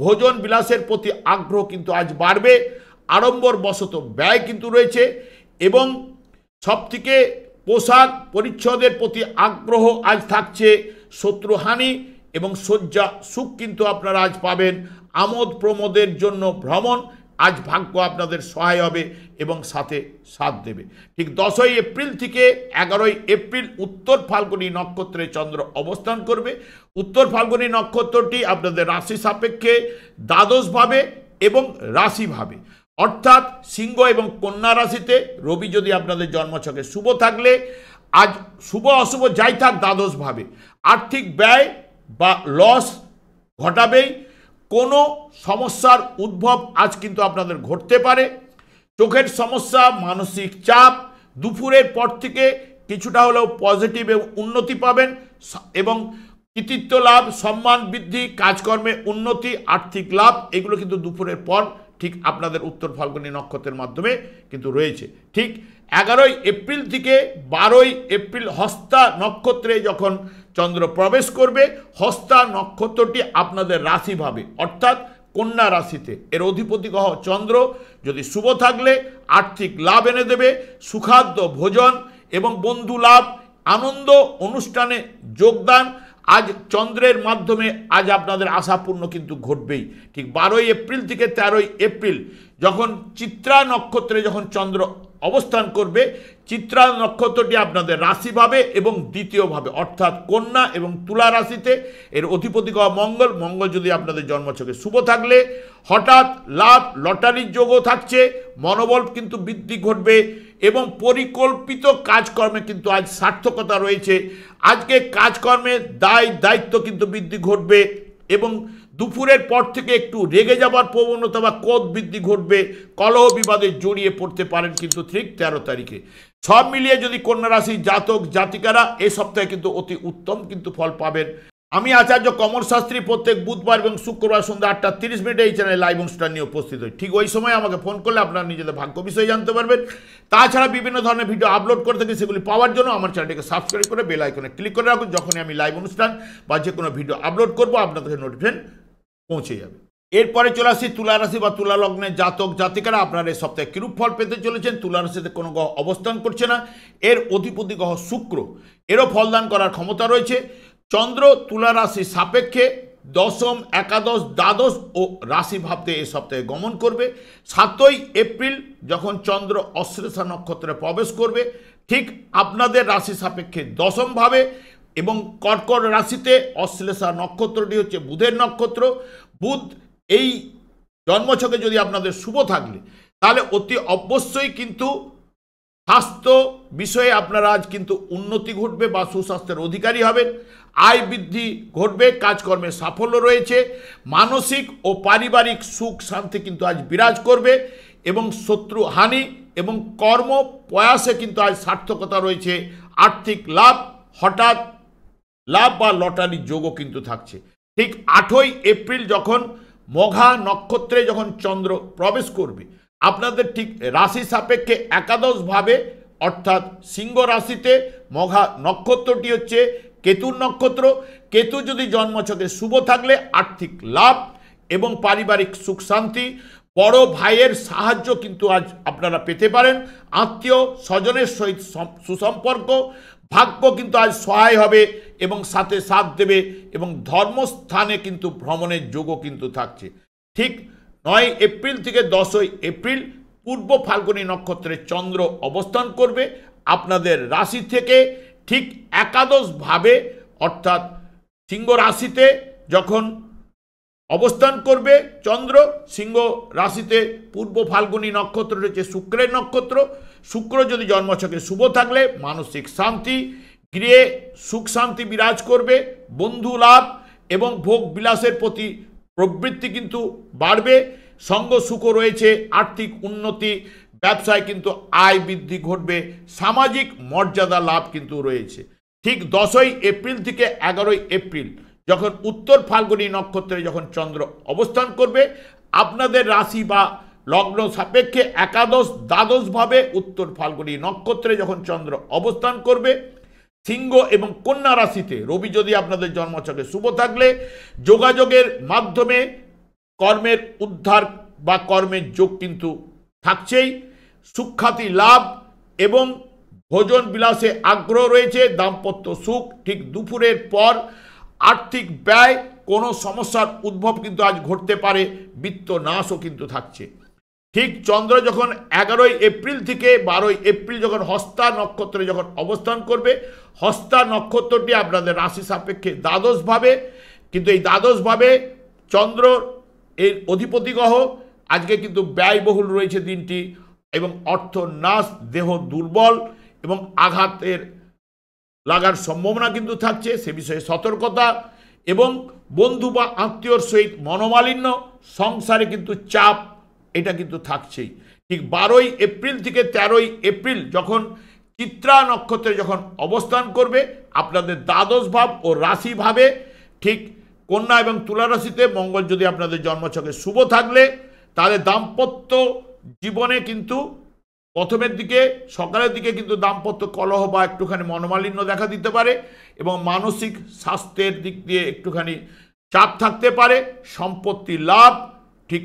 ভোজন বিলাসের প্রতি আগ্রহ কিন্তু আজ বাড়বে, আড়ম্বর বশত ব্যয় কিন্তু রয়েছে, এবং সবথেকে পোশাক পরিচ্ছদের প্রতি আগ্রহ আজ থাকছে। শত্রুহানি এবং শয্যা সুখ কিন্তু আপনারা আজ পাবেন। আমোদ প্রমোদের জন্য ভ্রমণ আজ ভাগ্য আপনাদের সহায় হবে এবং সাথে সাথ দেবে। ঠিক 10ই এপ্রিল থেকে 11ই এপ্রিল উত্তর ফাল্গুনী নক্ষত্রে চন্দ্র অবস্থান করবে। উত্তর ফাল্গুনী নক্ষত্রটি আপনাদের রাশি সাপেক্ষে দ্বাদশভাবে এবং রাশিভাবে অর্থাৎ সিংহ এবং কন্যা রাশিতে। রবি যদি আপনাদের জন্মছকে শুভ থাকলে আজ শুভ অশুভ যাই থাক দ্বাদশভাবে আর্থিক ব্যয় বা লস ঘটাবেই। কোনো সমস্যার উদ্ভব আজ কিন্তু আপনাদের ঘটতে পারে। চোখের সমস্যা, মানসিক চাপ, দুপুরের পর থেকে কিছুটা হলেও পজিটিভ এবং উন্নতি পাবেন, এবং কৃতিত্ব লাভ, সম্মান বৃদ্ধি, কাজকর্মে উন্নতি, আর্থিক লাভ এগুলো কিন্তু দুপুরের পর ঠিক আপনাদের উত্তর ফাল্গুনী নক্ষত্রের মাধ্যমে কিন্তু রয়েছে। ঠিক 11ই এপ্রিল থেকে 12ই এপ্রিল হস্তা নক্ষত্রে যখন চন্দ্র প্রবেশ করবে, হস্তা নক্ষত্রটি আপনাদের রাশিভাবে অর্থাৎ কন্যা রাশিতে। এর অধিপতি গ্রহ চন্দ্র যদি শুভ থাকলে আর্থিক লাভ এনে দেবে, সুখাদ্য ভোজন এবং বন্ধু লাভ, আনন্দ অনুষ্ঠানে যোগদান আজ চন্দ্রের মাধ্যমে আজ আপনাদের আশাপূর্ণ কিন্তু ঘটবেই। ঠিক 12ই এপ্রিল থেকে 13ই এপ্রিল যখন চিত্রা নক্ষত্রে যখন চন্দ্র অবস্থান করবে, চিত্রা নক্ষত্রটি আপনাদের রাশিভাবে এবং দ্বিতীয়ভাবে অর্থাৎ কন্যা এবং তুলা রাশিতে। এর অধিপতি গ্রহ মঙ্গল। মঙ্গল যদি আপনাদের জন্মছকে শুভ থাকলে হঠাৎ লাভ, লটারির যোগও থাকছে, মনোবল কিন্তু বৃদ্ধি ঘটবে এবং পরিকল্পিত কাজকর্মে কিন্তু আজ সার্থকতা রয়েছে। আজকে কাজকর্মের দায়িত্ব কিন্তু বৃদ্ধি ঘটবে এবং দুপুরের পর থেকে একটু রেগে যাবার প্রবণতা বা ক্রোধ বৃদ্ধি ঘটবে, কলহ বিবাদে জড়িয়ে পড়তে পারেন কিন্তু ঠিক 13 তারিখে। সব মিলিয়ে যদি কন্যা রাশির জাতক জাতিকারা এই সপ্তাহে কিন্তু অতি উত্তম কিন্তু ফল পাবেন। আমি আচার্য কমল শাস্ত্রী প্রত্যেক বুধবার এবং শুক্রবার সন্ধ্যা 8:30 এই চ্যানেলে লাইভ অনুষ্ঠান নিয়ে উপস্থিত হই। ঠিক ওই সময় আমাকে ফোন করলে আপনারা নিজেদের ভাগ্য বিষয়ে জানতে পারবেন। তাছাড়া বিভিন্ন ধরনের ভিডিও আপলোড করে থাকি, সেগুলি পাওয়ার জন্য আমার চ্যানেলটিকে সাবস্ক্রাইব করে বেল আইকনে ক্লিক করে রাখুন। যখনই আমি লাইভ অনুষ্ঠান বা যে কোনো ভিডিও আপলোড করবো আপনাদের নোটিফিকেশন পৌঁছে যাবে। এরপরে চলে আসি তুলা রাশি বা তুলা লগ্নের জাতক জাতিকারা আপনারা এই সপ্তাহে কিরূপ ফল পেতে চলেছেন। তুলা রাশিতে কোনো গ্রহ অবস্থান করছে না, এর অধিপতি গ্রহ শুক্র, এরও ফলদান করার ক্ষমতা রয়েছে। চন্দ্র তুলা রাশি সাপেক্ষে দশম, একাদশ, দ্বাদশ ও রাশি ভাবতে এই সপ্তাহে গমন করবে। 7ই এপ্রিল যখন চন্দ্র অশ্লেষা নক্ষত্রে প্রবেশ করবে, ঠিক আপনাদের রাশি সাপেক্ষে দশমভাবে এবং কর্কট রাশিতে। অশ্লেষা নক্ষত্রটি হচ্ছে বুধের নক্ষত্র। বুধ এই জন্মছকে যদি আপনাদের শুভ থাকলে তাহলে অতি অবশ্যই কিন্তু স্বাস্থ্য বিষয়ে আপনারা আজ কিন্তু উন্নতি ঘটবে বা সুস্বাস্থ্যের অধিকারী হবেন, আয় বৃদ্ধি ঘটবে, কাজকর্মে সাফল্য রয়েছে, মানসিক ও পারিবারিক সুখ শান্তি কিন্তু আজ বিরাজ করবে এবং শত্রু হানি এবং কর্ম প্রয়াসে কিন্তু আজ সার্থকতা রয়েছে। আর্থিক লাভ, হঠাৎ লাভ বা লটারির যোগও কিন্তু থাকছে। ঠিক 8ই এপ্রিল যখন মঘা নক্ষত্রে যখন চন্দ্র প্রবেশ করবে আপনাদের ঠিক রাশি সাপেক্ষে একাদশভাবে অর্থাৎ সিংহ রাশিতে। মঘা নক্ষত্রটি হচ্ছে কেতুর নক্ষত্র। কেতু যদি জন্মছকে শুভ থাকলে আর্থিক লাভ এবং পারিবারিক সুখ শান্তি, বড় ভাইয়ের সাহায্য কিন্তু আজ আপনারা পেতে পারেন, আত্মীয় স্বজনের সহিত সুসম্পর্ক, ভাগ্য কিন্তু আজ সহায় হবে এবং সাথে সাথ দেবে এবং ধর্মস্থানে কিন্তু ভ্রমণের যোগও কিন্তু থাকছে। ঠিক 9 এপ্রিল থেকে 10ই এপ্রিল পূর্ব ফাল্গুনী নক্ষত্রে চন্দ্র অবস্থান করবে আপনাদের রাশি থেকে ঠিক একাদশভাবে অর্থাৎ সিংহ রাশিতে। যখন অবস্থান করবে চন্দ্র সিংহ রাশিতে, পূর্ব ফাল্গুনী নক্ষত্র রয়েছে শুক্রের নক্ষত্র। শুক্র যদি জন্মছকে শুভ থাকলে মানসিক শান্তি, গৃহে সুখ শান্তি বিরাজ করবে, বন্ধু লাভ এবং ভোগ বিলাসের প্রতি প্রবৃত্তি কিন্তু বাড়বে, সঙ্গ সুখ রয়েছে, আর্থিক উন্নতি, ব্যবসায় কিন্তু আয় বৃদ্ধি ঘটবে, সামাজিক মর্যাদা লাভ কিন্তু রয়েছে। ঠিক 10ই এপ্রিল থেকে 11ই এপ্রিল যখন উত্তর ফাল্গুনী নক্ষত্রে যখন চন্দ্র অবস্থান করবে, আপনাদের রাশি বা লগ্ন সাপেক্ষে একাদশ দ্বাদশভাবে উত্তর ফাল্গুনী নক্ষত্রে যখন চন্দ্র অবস্থান করবে, সিংহ এবং কন্যা রাশিতে রবি যদি আপনাদের জন্মছকে শুভ থাকলে যোগাযোগের মাধ্যমে কর্মের উদ্ধার বা কর্মের যোগ কিন্তু থাকছেই, সুখ্যাতি লাভ এবং ভোজন বিলাসে আগ্রহ রয়েছে, দাম্পত্য সুখ। ঠিক দুপুরের পর আর্থিক ব্যয় কোনো সমস্যার উদ্ভব কিন্তু আজ ঘটতে পারে, বিত্ত নাশও কিন্তু থাকছে। ঠিক চন্দ্র যখন 11ই এপ্রিল থেকে 12ই এপ্রিল যখন হস্তা নক্ষত্রে যখন অবস্থান করবে, হস্তা নক্ষত্রটি আপনাদের রাশি সাপেক্ষে দ্বাদশভাবে, কিন্তু এই দ্বাদশভাবে চন্দ্র এর অধিপতি গ্রহ, আজকে কিন্তু ব্যয়বহুল রয়েছে দিনটি এবং অর্থ নাশ, দেহ দুর্বল এবং আঘাতের লাগার সম্ভাবনা কিন্তু থাকছে, সে বিষয়ে সতর্কতা। এবং বন্ধু বা আত্মীয়র সহিত মনোমালিন্য, সংসারে কিন্তু চাপ, এটা কিন্তু থাকছেই। ঠিক 12ই এপ্রিল থেকে 13ই এপ্রিল যখন চিত্রা নক্ষত্রে যখন অবস্থান করবে, আপনাদের দ্বাদশ ভাব ও রাশি ভাবে ঠিক কন্যা এবং তুলা রাশিতে মঙ্গল যদি আপনাদের জন্মছকে শুভ থাকলে, তাহলে দাম্পত্য জীবনে কিন্তু প্রথমের দিকে সকালের দিকে কিন্তু দাম্পত্য কলহ বা একটুখানি মনোমালিন্য দেখা দিতে পারে এবং মানসিক স্বাস্থ্যের দিক দিয়ে একটুখানি চাপ থাকতে পারে। সম্পত্তি লাভ, ঠিক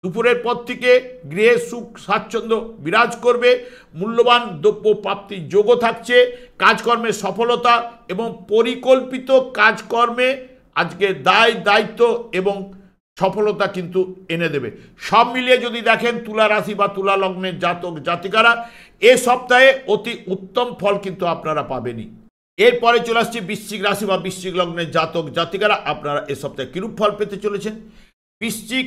দুপুরের পর থেকে গৃহে সুখ স্বাচ্ছন্দ্য বিরাজ করবে, মূল্যবান দ্রব্য প্রাপ্তির যোগও থাকছে, কাজকর্মে সফলতা এবং পরিকল্পিত কাজকর্মে আজকে দায় দায়িত্ব এবং সফলতা কিন্তু এনে দেবে। সব মিলিয়ে যদি দেখেন তুলা রাশি বা তুলা লগ্নের জাতক জাতিকারা এ সপ্তাহে অতি উত্তম ফল কিন্তু আপনারা পাবেনই। এরপরে চলে আসছে বৃশ্চিক রাশি বা বৃশ্চিক লগ্নের জাতক জাতিকারা, আপনারা এ সপ্তাহে কিরূপ ফল পেতে চলেছেন। বৃশ্চিক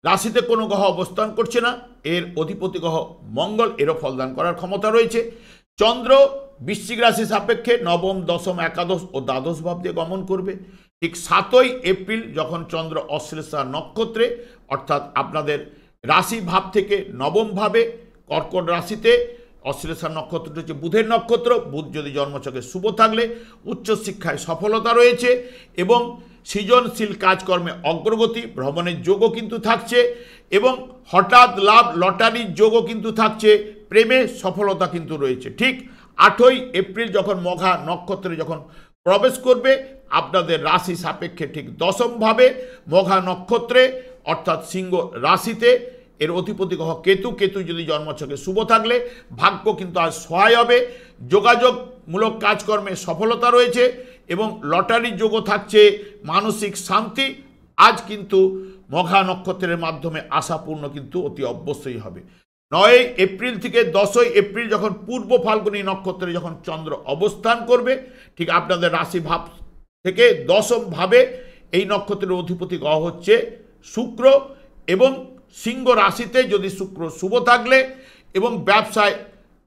রাশিতে কোনো গ্রহ অবস্থান করছে না, এর অধিপতি গ্রহ মঙ্গল, এরও ফলদান করার ক্ষমতা রয়েছে। চন্দ্র বৃশ্চিক রাশি সাপেক্ষে নবম, দশম, একাদশ ও দ্বাদশ ভাব দিয়ে গমন করবে। ঠিক 7ই এপ্রিল যখন চন্দ্র অশ্লেষা নক্ষত্রে অর্থাৎ আপনাদের রাশি ভাব থেকে নবম ভাবে কর্কট রাশিতে, অশ্লেষা নক্ষত্রটি হচ্ছে বুধের নক্ষত্র, বুধ যদি জন্মছকে শুভ থাকলে উচ্চশিক্ষায় সফলতা রয়েছে এবং সৃজনশীল কাজকর্মে অগ্রগতি, ভ্রমণের যোগও কিন্তু থাকছে এবং হঠাৎ লাভ, লটারির যোগও কিন্তু থাকছে, প্রেমে সফলতা কিন্তু রয়েছে। ঠিক 8ই এপ্রিল যখন মঘা নক্ষত্রে যখন প্রবেশ করবে, আপনাদের রাশি সাপেক্ষে ঠিক দশমভাবে মঘা নক্ষত্রে অর্থাৎ সিংহ রাশিতে, এর অধিপতি গ্রহ কেতু, কেতু যদি জন্মছকে শুভ থাকলে ভাগ্য কিন্তু আজ সহায় হবে, যোগাযোগমূলক কাজকর্মে সফলতা রয়েছে এবং লটারির যোগও থাকছে, মানসিক শান্তি আজ কিন্তু মঘা নক্ষত্রের মাধ্যমে আশাপূর্ণ কিন্তু অতি অবশ্যই হবে। 9ই এপ্রিল থেকে 10ই এপ্রিল যখন পূর্ব ফাল্গুনী নক্ষত্রে যখন চন্দ্র অবস্থান করবে, ঠিক আপনাদের রাশি ভাব থেকে দশম ভাবে এই নক্ষত্রের অধিপতি গ্রহ হচ্ছে শুক্র এবং সিংহ রাশিতে যদি শুক্র শুভ থাকলে এবং ব্যবসায়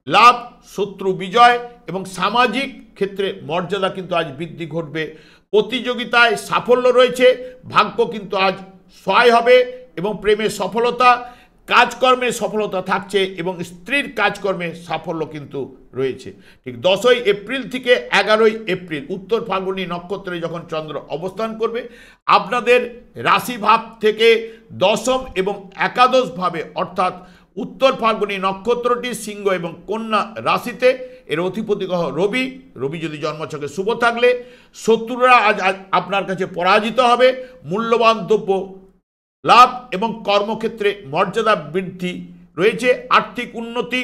লাভ, শত্রু বিজয় এবং সামাজিক ক্ষেত্রে মর্যাদা কিন্তু আজ বৃদ্ধি ঘটবে, প্রতিযোগিতায় সাফল্য রয়েছে, ভাগ্য কিন্তু আজ সহায় হবে এবং প্রেমে সফলতা, কাজকর্মে সফলতা থাকছে এবং স্ত্রীর কাজকর্মে সাফল্য কিন্তু রয়েছে। ঠিক 10ই এপ্রিল থেকে 11ই এপ্রিল উত্তর ফাল্গুনী নক্ষত্রে যখন চন্দ্র অবস্থান করবে, আপনাদের রাশি ভাব থেকে দশম এবং একাদশ ভাবে অর্থাৎ উত্তর ফাল্গুনী নক্ষত্রটি সিংহ এবং কন্যা রাশিতে, এর অধিপতি গ্রহ রবি, রবি যদি জন্মছকে শুভ থাকলে শত্রুরা আজ আপনার কাছে পরাজিত হবে, মূল্যবান দ্রব্য লাভ এবং কর্মক্ষেত্রে মর্যাদা বৃদ্ধি রয়েছে, আর্থিক উন্নতি,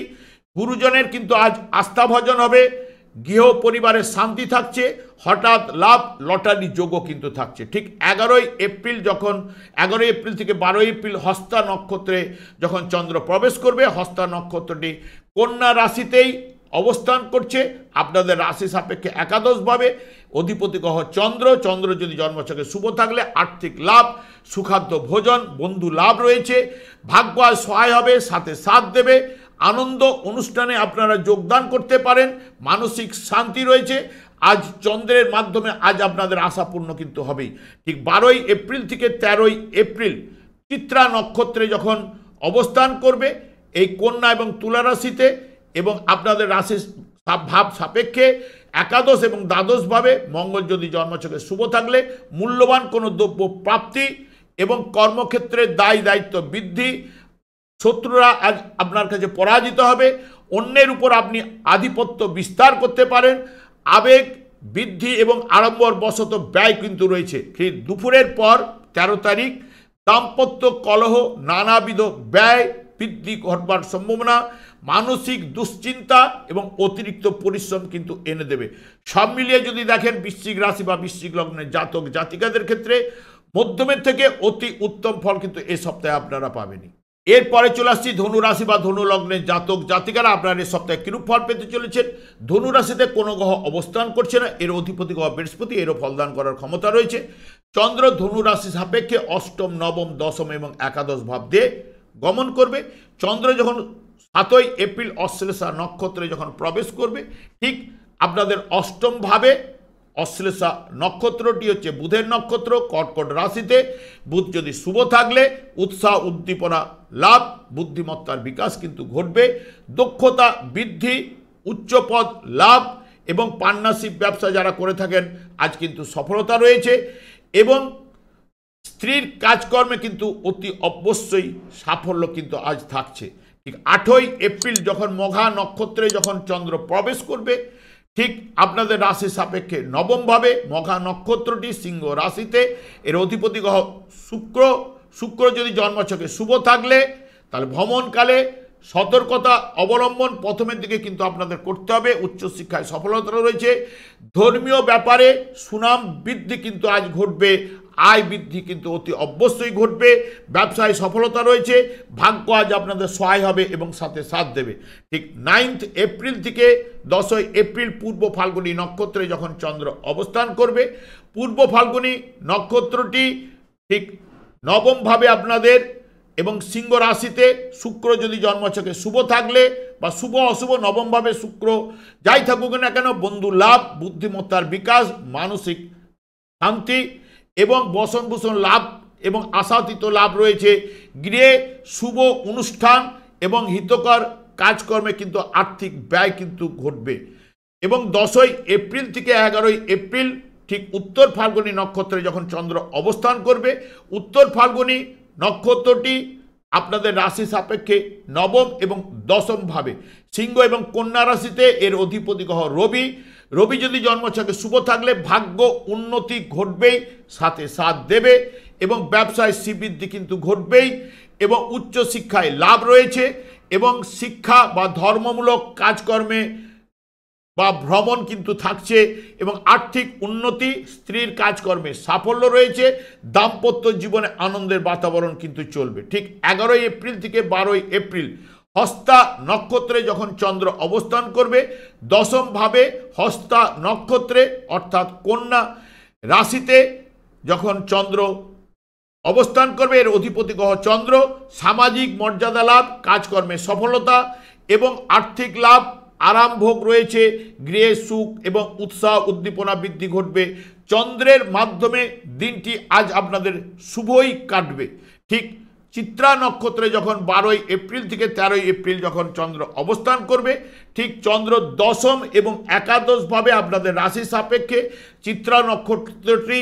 গুরুজনের কিন্তু আজ আস্থাভাজন হবে, গৃহ পরিবারের শান্তি থাকছে, হঠাৎ লাভ, লটারি যোগও কিন্তু থাকছে। ঠিক 11ই এপ্রিল যখন 11ই এপ্রিল থেকে 12ই এপ্রিল হস্তা নক্ষত্রে যখন চন্দ্র প্রবেশ করবে, হস্তা নক্ষত্রটি কন্যা রাশিতেই অবস্থান করছে, আপনাদের রাশি সাপেক্ষে একাদশভাবে অধিপতি গ্রহ চন্দ্র, চন্দ্র যদি জন্মছকে শুভ থাকলে আর্থিক লাভ, সুখাদ্য ভোজন, বন্ধু লাভ রয়েছে, ভাগ্য আজ সহায় হবে, সাথে সাথ দেবে, আনন্দ অনুষ্ঠানে আপনারা যোগদান করতে পারেন, মানসিক শান্তি রয়েছে, আজ চন্দ্রের মাধ্যমে আজ আপনাদের আশাপূর্ণ কিন্তু হবেই। ঠিক 12ই এপ্রিল থেকে 13ই এপ্রিল চিত্রা নক্ষত্রে যখন অবস্থান করবে এই কন্যা এবং তুলা রাশিতে এবং আপনাদের রাশির ভাব সাপেক্ষে একাদশ এবং দ্বাদশভাবে মঙ্গল যদি জন্মছকে শুভ থাকলে মূল্যবান কোনো দ্রব্য প্রাপ্তি এবং কর্মক্ষেত্রে দায় দায়িত্ব বৃদ্ধি, শত্রুরা আজ আপনার কাছে পরাজিত হবে, অন্যের উপর আপনি আধিপত্য বিস্তার করতে পারেন, আবেগ বৃদ্ধি এবং আড়ম্বর বশত ব্যয় কিন্তু রয়েছে। ঠিক দুপুরের পর 13 তারিখ দাম্পত্য কলহ, নানাবিধ ব্যয় বৃদ্ধি ঘটবার সম্ভাবনা, মানসিক দুশ্চিন্তা এবং অতিরিক্ত পরিশ্রম কিন্তু এনে দেবে। সব মিলিয়ে যদি দেখেন বৃশ্চিক রাশি বা বৃশ্চিক লগ্নের জাতক জাতিকাদের ক্ষেত্রে মধ্যমের থেকে অতি উত্তম ফল কিন্তু এই সপ্তাহে আপনারা পাবেনই। এরপরে চলে আসছি ধনু রাশি বা ধনু লগ্নের জাতক জাতিকারা আপনারা এই সপ্তাহে কিরূপ ফল পেতে চলেছেন। ধনু রাশিতে কোনো গ্রহ অবস্থান করছে না, এর অধিপতি গ্রহ বৃহস্পতি, এরও ফলদান করার ক্ষমতা রয়েছে। চন্দ্র ধনু রাশি সাপেক্ষে অষ্টম, নবম, দশম এবং একাদশ ভাব দিয়ে গমন করবে। চন্দ্র যখন 7ই এপ্রিল অশ্লেষা নক্ষত্রে যখন প্রবেশ করবে, ঠিক আপনাদের অষ্টম ভাবে অশ্লেষা নক্ষত্রটি হচ্ছে বুধের নক্ষত্র, কর্কট রাশিতে। বুধ যদি শুভ থাকলে উৎসাহ উদ্দীপনা লাভ, বুদ্ধিমত্তার বিকাশ কিন্তু ঘটবে, দক্ষতা বৃদ্ধি, উচ্চপদ লাভ এবং পার্টনারশিপ ব্যবসা যারা করে থাকেন আজ কিন্তু সফলতা রয়েছে এবং স্ত্রীর কাজকর্মে কিন্তু অতি অবশ্যই সাফল্য কিন্তু আজ থাকছে। ঠিক 8ই এপ্রিল যখন মঘা নক্ষত্রে যখন চন্দ্র প্রবেশ করবে, ঠিক আপনাদের রাশি সাপেক্ষে নবমভাবে মঘা নক্ষত্রটি সিংহ রাশিতে, এর অধিপতি গ্রহ শুক্র। শুক্র যদি জন্মছকে শুভ থাকলে তাহলে ভ্রমণকালে সতর্কতা অবলম্বন প্রথমের দিকে কিন্তু আপনাদের করতে হবে। উচ্চশিক্ষায় সফলতা রয়েছে, ধর্মীয় ব্যাপারে সুনাম বৃদ্ধি কিন্তু আজ ঘটবে, আয় বৃদ্ধি কিন্তু অতি অবশ্যই ঘটবে, ব্যবসায় সফলতা রয়েছে, ভাগ্য আজ আপনাদের সহায় হবে এবং সাথে সাথ দেবে। ঠিক 9 এপ্রিল থেকে 10ই এপ্রিল পূর্ব ফাল্গুনী নক্ষত্রে যখন চন্দ্র অবস্থান করবে, পূর্ব ফাল্গুনী নক্ষত্রটি ঠিক নবমভাবে আপনাদের এবং সিংহ রাশিতে, শুক্র যদি জন্মছকে শুভ থাকলে বা শুভ অশুভ নবমভাবে শুক্র যাই থাকুক না কেন, বন্ধু লাভ, বুদ্ধিমত্তার বিকাশ, মানসিক শান্তি এবং বসনভূষণ লাভ এবং আশাতীত লাভ রয়েছে। গৃহে শুভ অনুষ্ঠান এবং হিতকর কাজকর্মে কিন্তু আর্থিক ব্যয় কিন্তু ঘটবে এবং 10ই এপ্রিল থেকে 11ই এপ্রিল ঠিক উত্তর ফাল্গুনী নক্ষত্রে যখন চন্দ্র অবস্থান করবে, উত্তর ফাল্গুনী নক্ষত্রটি আপনাদের রাশি সাপেক্ষে নবম এবং দশম ভাবে সিংহ এবং কন্যা রাশিতে, এর অধিপতি গ্রহ রবি। রবি যদি জন্মছকে শুভ থাকলে ভাগ্য উন্নতি ঘটবেই, সাথে সাথ দেবে এবং ব্যবসায় শ্রীবৃদ্ধি কিন্তু ঘটবেই এবং উচ্চশিক্ষায় লাভ রয়েছে এবং শিক্ষা বা ধর্মমূলক কাজকর্মে বা ভ্রমণ কিন্তু থাকছে এবং আর্থিক উন্নতি, স্ত্রীর কাজকর্মে সাফল্য রয়েছে, দাম্পত্য জীবনে আনন্দের বাতাবরণ কিন্তু চলবে। ঠিক 11ই এপ্রিল থেকে 12ই এপ্রিল হস্তা নক্ষত্রে যখন চন্দ্র অবস্থান করবে, দশম ভাবে হস্তা নক্ষত্রে অর্থাৎ কন্যা রাশিতে যখন চন্দ্র অবস্থান করবে, এর অধিপতি গ্রহ চন্দ্র। সামাজিক মর্যাদা লাভ, কাজকর্মে সফলতা এবং আর্থিক লাভ, আরাম ভোগ রয়েছে, গৃহে সুখ এবং উৎসাহ উদ্দীপনা বৃদ্ধি ঘটবে। চন্দ্রের মাধ্যমে দিনটি আজ আপনাদের শুভই কাটবে। ঠিক চিত্রা নক্ষত্রে যখন 12ই এপ্রিল থেকে 13ই এপ্রিল যখন চন্দ্র অবস্থান করবে, ঠিক চন্দ্র দশম এবং একাদশভাবে আপনাদের রাশি সাপেক্ষে চিত্রা নক্ষত্রটি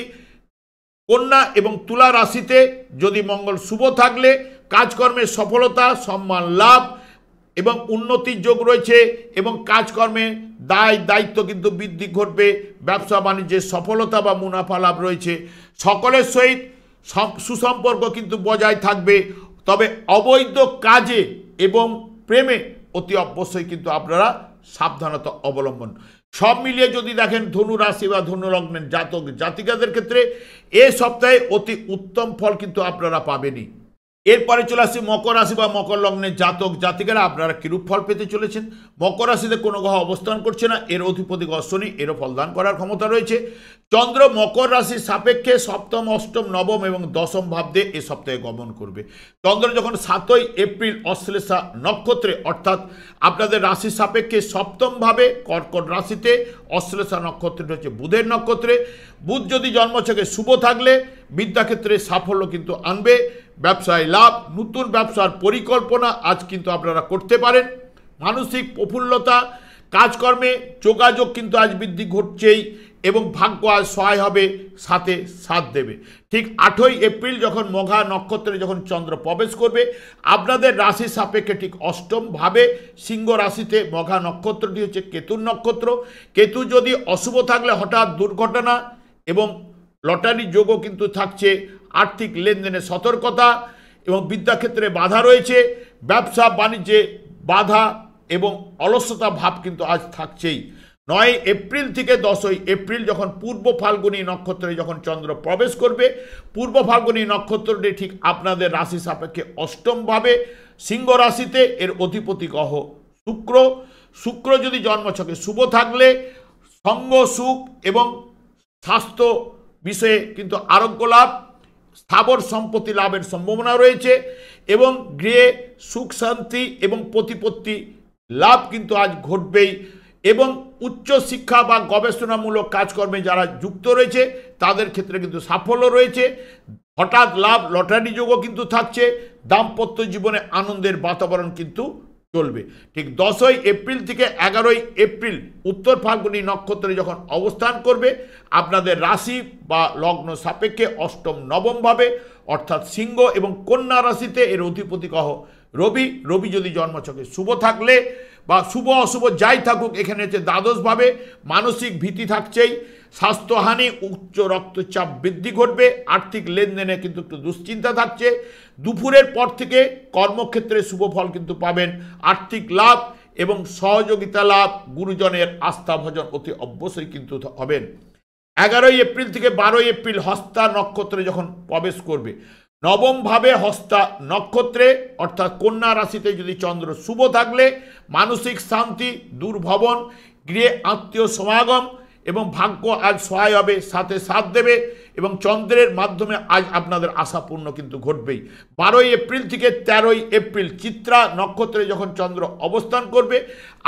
কন্যা এবং তুলা রাশিতে যদি মঙ্গল শুভ থাকলে কাজকর্মের সফলতা, সম্মান লাভ এবং উন্নতির যোগ রয়েছে এবং কাজকর্মে দায় দায়িত্ব কিন্তু বৃদ্ধি ঘটবে, ব্যবসা বাণিজ্যের সফলতা বা মুনাফা লাভ রয়েছে। সকলের সহিত সুসম্পর্ক কিন্তু বজায় থাকবে, তবে অবৈধ কাজে এবং প্রেমে অতি অবশ্যই কিন্তু আপনারা সাবধানতা অবলম্বন। সব মিলিয়ে যদি দেখেন ধনু রাশি বা ধনু লগ্নের জাতক জাতিকাদের ক্ষেত্রে এ সপ্তাহে অতি উত্তম ফল কিন্তু আপনারা পাবেনই। এরপরে চলে আসছে মকর রাশি বা মকর লগ্নের জাতক জাতিকারা আপনারা কিরূপ ফল পেতে চলেছেন। মকর রাশিতে কোনো গ্রহ অবস্থান করছে না, এর অধিপতি গ্রহ শনি, এরও ফলদান করার ক্ষমতা রয়েছে। চন্দ্র মকর রাশির সাপেক্ষে সপ্তম, অষ্টম, নবম এবং দশম ভাব দিয়ে এ সপ্তাহে গমন করবে। চন্দ্র যখন 7ই এপ্রিল অশ্লেষা নক্ষত্রে অর্থাৎ আপনাদের রাশির সাপেক্ষে সপ্তম ভাবে কর্কট রাশিতে, অশ্লেষা নক্ষত্রটি হচ্ছে বুধের নক্ষত্রে। বুধ যদি জন্মছকে শুভ থাকলে বিদ্যাক্ষেত্রে সাফল্য কিন্তু আনবে, ব্যবসায় লাভ, নতুন ব্যবসার পরিকল্পনা আজ কিন্তু আপনারা করতে পারেন। মানসিক প্রফুল্লতা, কাজকর্মে যোগাযোগ কিন্তু আজ বৃদ্ধি ঘটছেই এবং ভাগ্য আজ সহায় হবে, সাথে সাথ দেবে। ঠিক 8ই এপ্রিল যখন মঘা নক্ষত্রে যখন চন্দ্র প্রবেশ করবে আপনাদের রাশি সাপেক্ষে ঠিক অষ্টমভাবে সিংহ রাশিতে, মঘা নক্ষত্রটি হচ্ছে কেতুর নক্ষত্র। কেতু যদি অশুভ থাকলে হঠাৎ দুর্ঘটনা এবং লটারি যোগও কিন্তু থাকছে, আর্থিক লেনদেনে সতর্কতা এবং বিদ্যাক্ষেত্রে বাধা রয়েছে, ব্যবসা বাণিজ্যে বাধা এবং অলসতা ভাব কিন্তু আজ থাকছেই। 9 এপ্রিল থেকে 10ই এপ্রিল যখন পূর্ব ফাল্গুনী নক্ষত্রে যখন চন্দ্র প্রবেশ করবে, পূর্ব ফাল্গুনী নক্ষত্রটি ঠিক আপনাদের রাশি সাপেক্ষে অষ্টমভাবে সিংহ রাশিতে, এর অধিপতি গ্রহ শুক্র। শুক্র যদি জন্মছকে শুভ থাকলে সঙ্গ সুখ এবং স্বাস্থ্য বিষয়ে কিন্তু আরোগ্য লাভ, স্থাবর সম্পত্তি লাভের সম্ভাবনা রয়েছে এবং গৃহে সুখ শান্তি এবং প্রতিপত্তি লাভ কিন্তু আজ ঘটবেই। এবং উচ্চ শিক্ষা বা গবেষণামূলক কাজকর্মে যারা যুক্ত রয়েছে তাদের ক্ষেত্রে কিন্তু সাফল্য রয়েছে, হঠাৎ লাভ, লটারি যোগও কিন্তু থাকছে, দাম্পত্য জীবনে আনন্দের বাতাবরণ কিন্তু চলবে। ঠিক 10ই এপ্রিল থেকে 11ই এপ্রিল উত্তর ফাল্গুনী নক্ষত্রে যখন অবস্থান করবে আপনাদের রাশি বা লগ্ন সাপেক্ষে অষ্টম নবমভাবে, অর্থাৎ সিংহ এবং কন্যা রাশিতে, এর অধিপতি গ্রহ রবি। রবি যদি জন্মছকে শুভ থাকলে বা শুভ অশুভ যাই থাকুক, এখানে হচ্ছে দ্বাদশভাবে, মানসিক ভীতি থাকছেই, স্বাস্থ্যহানি, উচ্চ রক্তচাপ বৃদ্ধি ঘটবে, আর্থিক লেনদেনে কিন্তু একটু দুশ্চিন্তা থাকছে। দুপুরের পর থেকে কর্মক্ষেত্রে শুভ ফল কিন্তু পাবেন, আর্থিক লাভ এবং সহযোগিতা লাভ, গুরুজনের আস্থা ভজন অতি অবশ্যই কিন্তু হবেন। 11ই এপ্রিল থেকে 12ই এপ্রিল হস্তা নক্ষত্রে যখন প্রবেশ করবে, নবমভাবে হস্তা নক্ষত্রে অর্থাৎ কন্যা রাশিতে যদি চন্দ্র শুভ থাকলে মানসিক শান্তি, দুর্ভবন, গৃহে আত্মীয় সমাগম এবং ভাগ্য আজ সহায় হবে, সাথে সাথ দেবে এবং চন্দ্রের মাধ্যমে আজ আপনাদের আশাপূর্ণ কিন্তু ঘটবেই। 12ই এপ্রিল থেকে 13ই এপ্রিল চিত্রা নক্ষত্রে যখন চন্দ্র অবস্থান করবে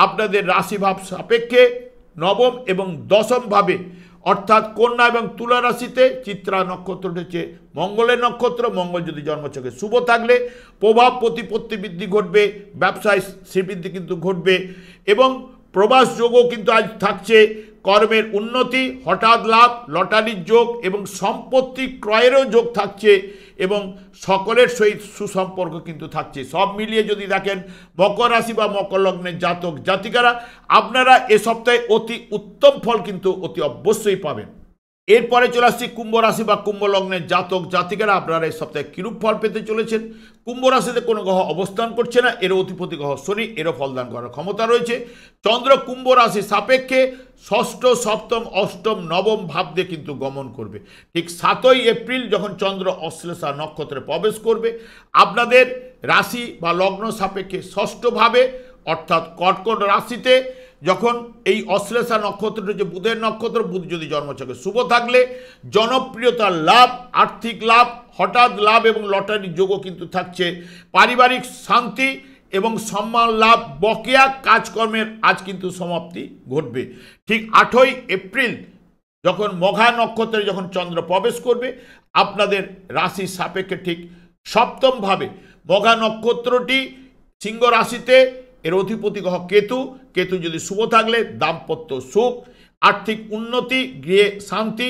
আপনাদের রাশিভাব সাপেক্ষে নবম এবং দশমভাবে, অর্থাৎ কন্যা এবং তুলা রাশিতে চিত্রা নক্ষত্রটি হচ্ছে মঙ্গলের নক্ষত্র। মঙ্গল যদি জন্মছকে শুভ থাকলে প্রভাব প্রতিপত্তি বৃদ্ধি ঘটবে, ব্যবসায় শ্রীবৃদ্ধি কিন্তু ঘটবে এবং প্রবাস যোগও কিন্তু আজ থাকছে, কর্মের উন্নতি, হঠাৎ লাভ, লটারির যোগ এবং সম্পত্তি ক্রয়েরও যোগ থাকছে এবং সকলের সহিত সুসম্পর্ক কিন্তু থাকছে। সব মিলিয়ে যদি দেখেন মকর রাশি বা মকর লগ্নের জাতক জাতিকারা আপনারা এ সপ্তাহে অতি উত্তম ফল কিন্তু অতি অবশ্যই পাবেন। এরপরে চলে আসছি কুম্ভ রাশি বা কুম্ভ লগ্নের জাতক জাতিকারা আপনারা এই সপ্তাহে কিরূপ ফল পেতে চলেছেন। কুম্ভ রাশিতে কোনো গ্রহ অবস্থান করছে না, এর অধিপতি গ্রহ শনি, এরও ফলদান করার ক্ষমতা রয়েছে। চন্দ্র কুম্ভ রাশি সাপেক্ষে ষষ্ঠ, সপ্তম, অষ্টম, নবম ভাব দিয়ে কিন্তু গমন করবে। ঠিক 7ই এপ্রিল যখন চন্দ্র অশ্লেষা নক্ষত্রে প্রবেশ করবে আপনাদের রাশি বা লগ্ন সাপেক্ষে ষষ্ঠভাবে, অর্থাৎ কর্কট রাশিতে যখন এই অশ্লেষা নক্ষত্রটি যে বুধের নক্ষত্র, বুধ যদি জন্মছকে শুভ থাকলে জনপ্রিয়তার লাভ, আর্থিক লাভ, হঠাৎ লাভ এবং লটারি যোগও কিন্তু থাকছে, পারিবারিক শান্তি এবং সম্মান লাভ, বকেয়া কাজকর্মের আজ কিন্তু সমাপ্তি ঘটবে। ঠিক 8ই এপ্রিল যখন মঘা নক্ষত্রে যখন চন্দ্র প্রবেশ করবে আপনাদের রাশির সাপেক্ষে ঠিক সপ্তমভাবে, মঘা নক্ষত্রটি সিংহ রাশিতে, এর অধিপতি গ্রহ কেতু। কেতু যদি শুভ থাকলে দাম্পত্য সুখ, আর্থিক উন্নতি, গৃহে শান্তি,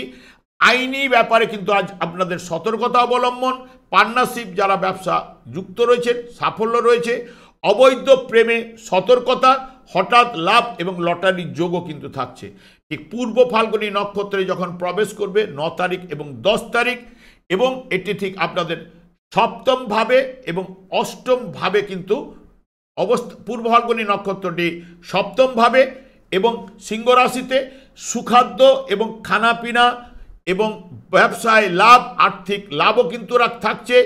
আইনি ব্যাপারে কিন্তু আজ আপনাদের সতর্কতা অবলম্বন, পার্টনারশিপ যারা ব্যবসা যুক্ত রয়েছেন সাফল্য রয়েছে, অবৈধ প্রেমে সতর্কতা, হঠাৎ লাভ এবং লটারির যোগও কিন্তু থাকছে। ঠিক পূর্ব ফাল্গুনী নক্ষত্রে যখন প্রবেশ করবে 9 তারিখ এবং 10 তারিখ এবং এটি ঠিক আপনাদের সপ্তমভাবে এবং অষ্টমভাবে কিন্তু পূর্ব ফাল্গুনী নক্ষত্রটি সপ্তমভাবে এবং সিংহ রাশিতে সুখাদ্য এবং খানাপিনা এবং ব্যবসায় লাভ, আর্থিক লাভও কিন্তু থাকছে।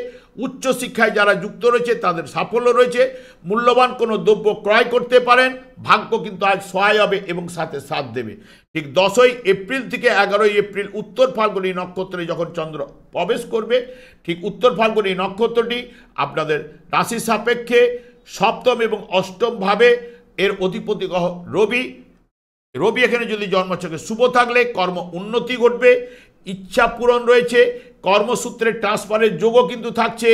উচ্চশিক্ষায় যারা যুক্ত রয়েছে তাদের সাফল্য রয়েছে, মূল্যবান কোনো দ্রব্য ক্রয় করতে পারেন, ভাগ্য কিন্তু আজ সহায় হবে এবং সাথে সাথ দেবে। ঠিক 10ই এপ্রিল থেকে 11ই এপ্রিল উত্তর ফাল্গুনী নক্ষত্রে যখন চন্দ্র প্রবেশ করবে ঠিক উত্তর ফাল্গুনী নক্ষত্রটি আপনাদের রাশি সাপেক্ষে সপ্তম এবং অষ্টম ভাবে, এর অধিপতি গ্রহ রবি। রবি এখানে যদি জন্মছকে শুভ থাকলে কর্ম উন্নতি ঘটবে, ইচ্ছা পূরণ রয়েছে, কর্মসূত্রে ট্রান্সফারের যোগও কিন্তু থাকছে,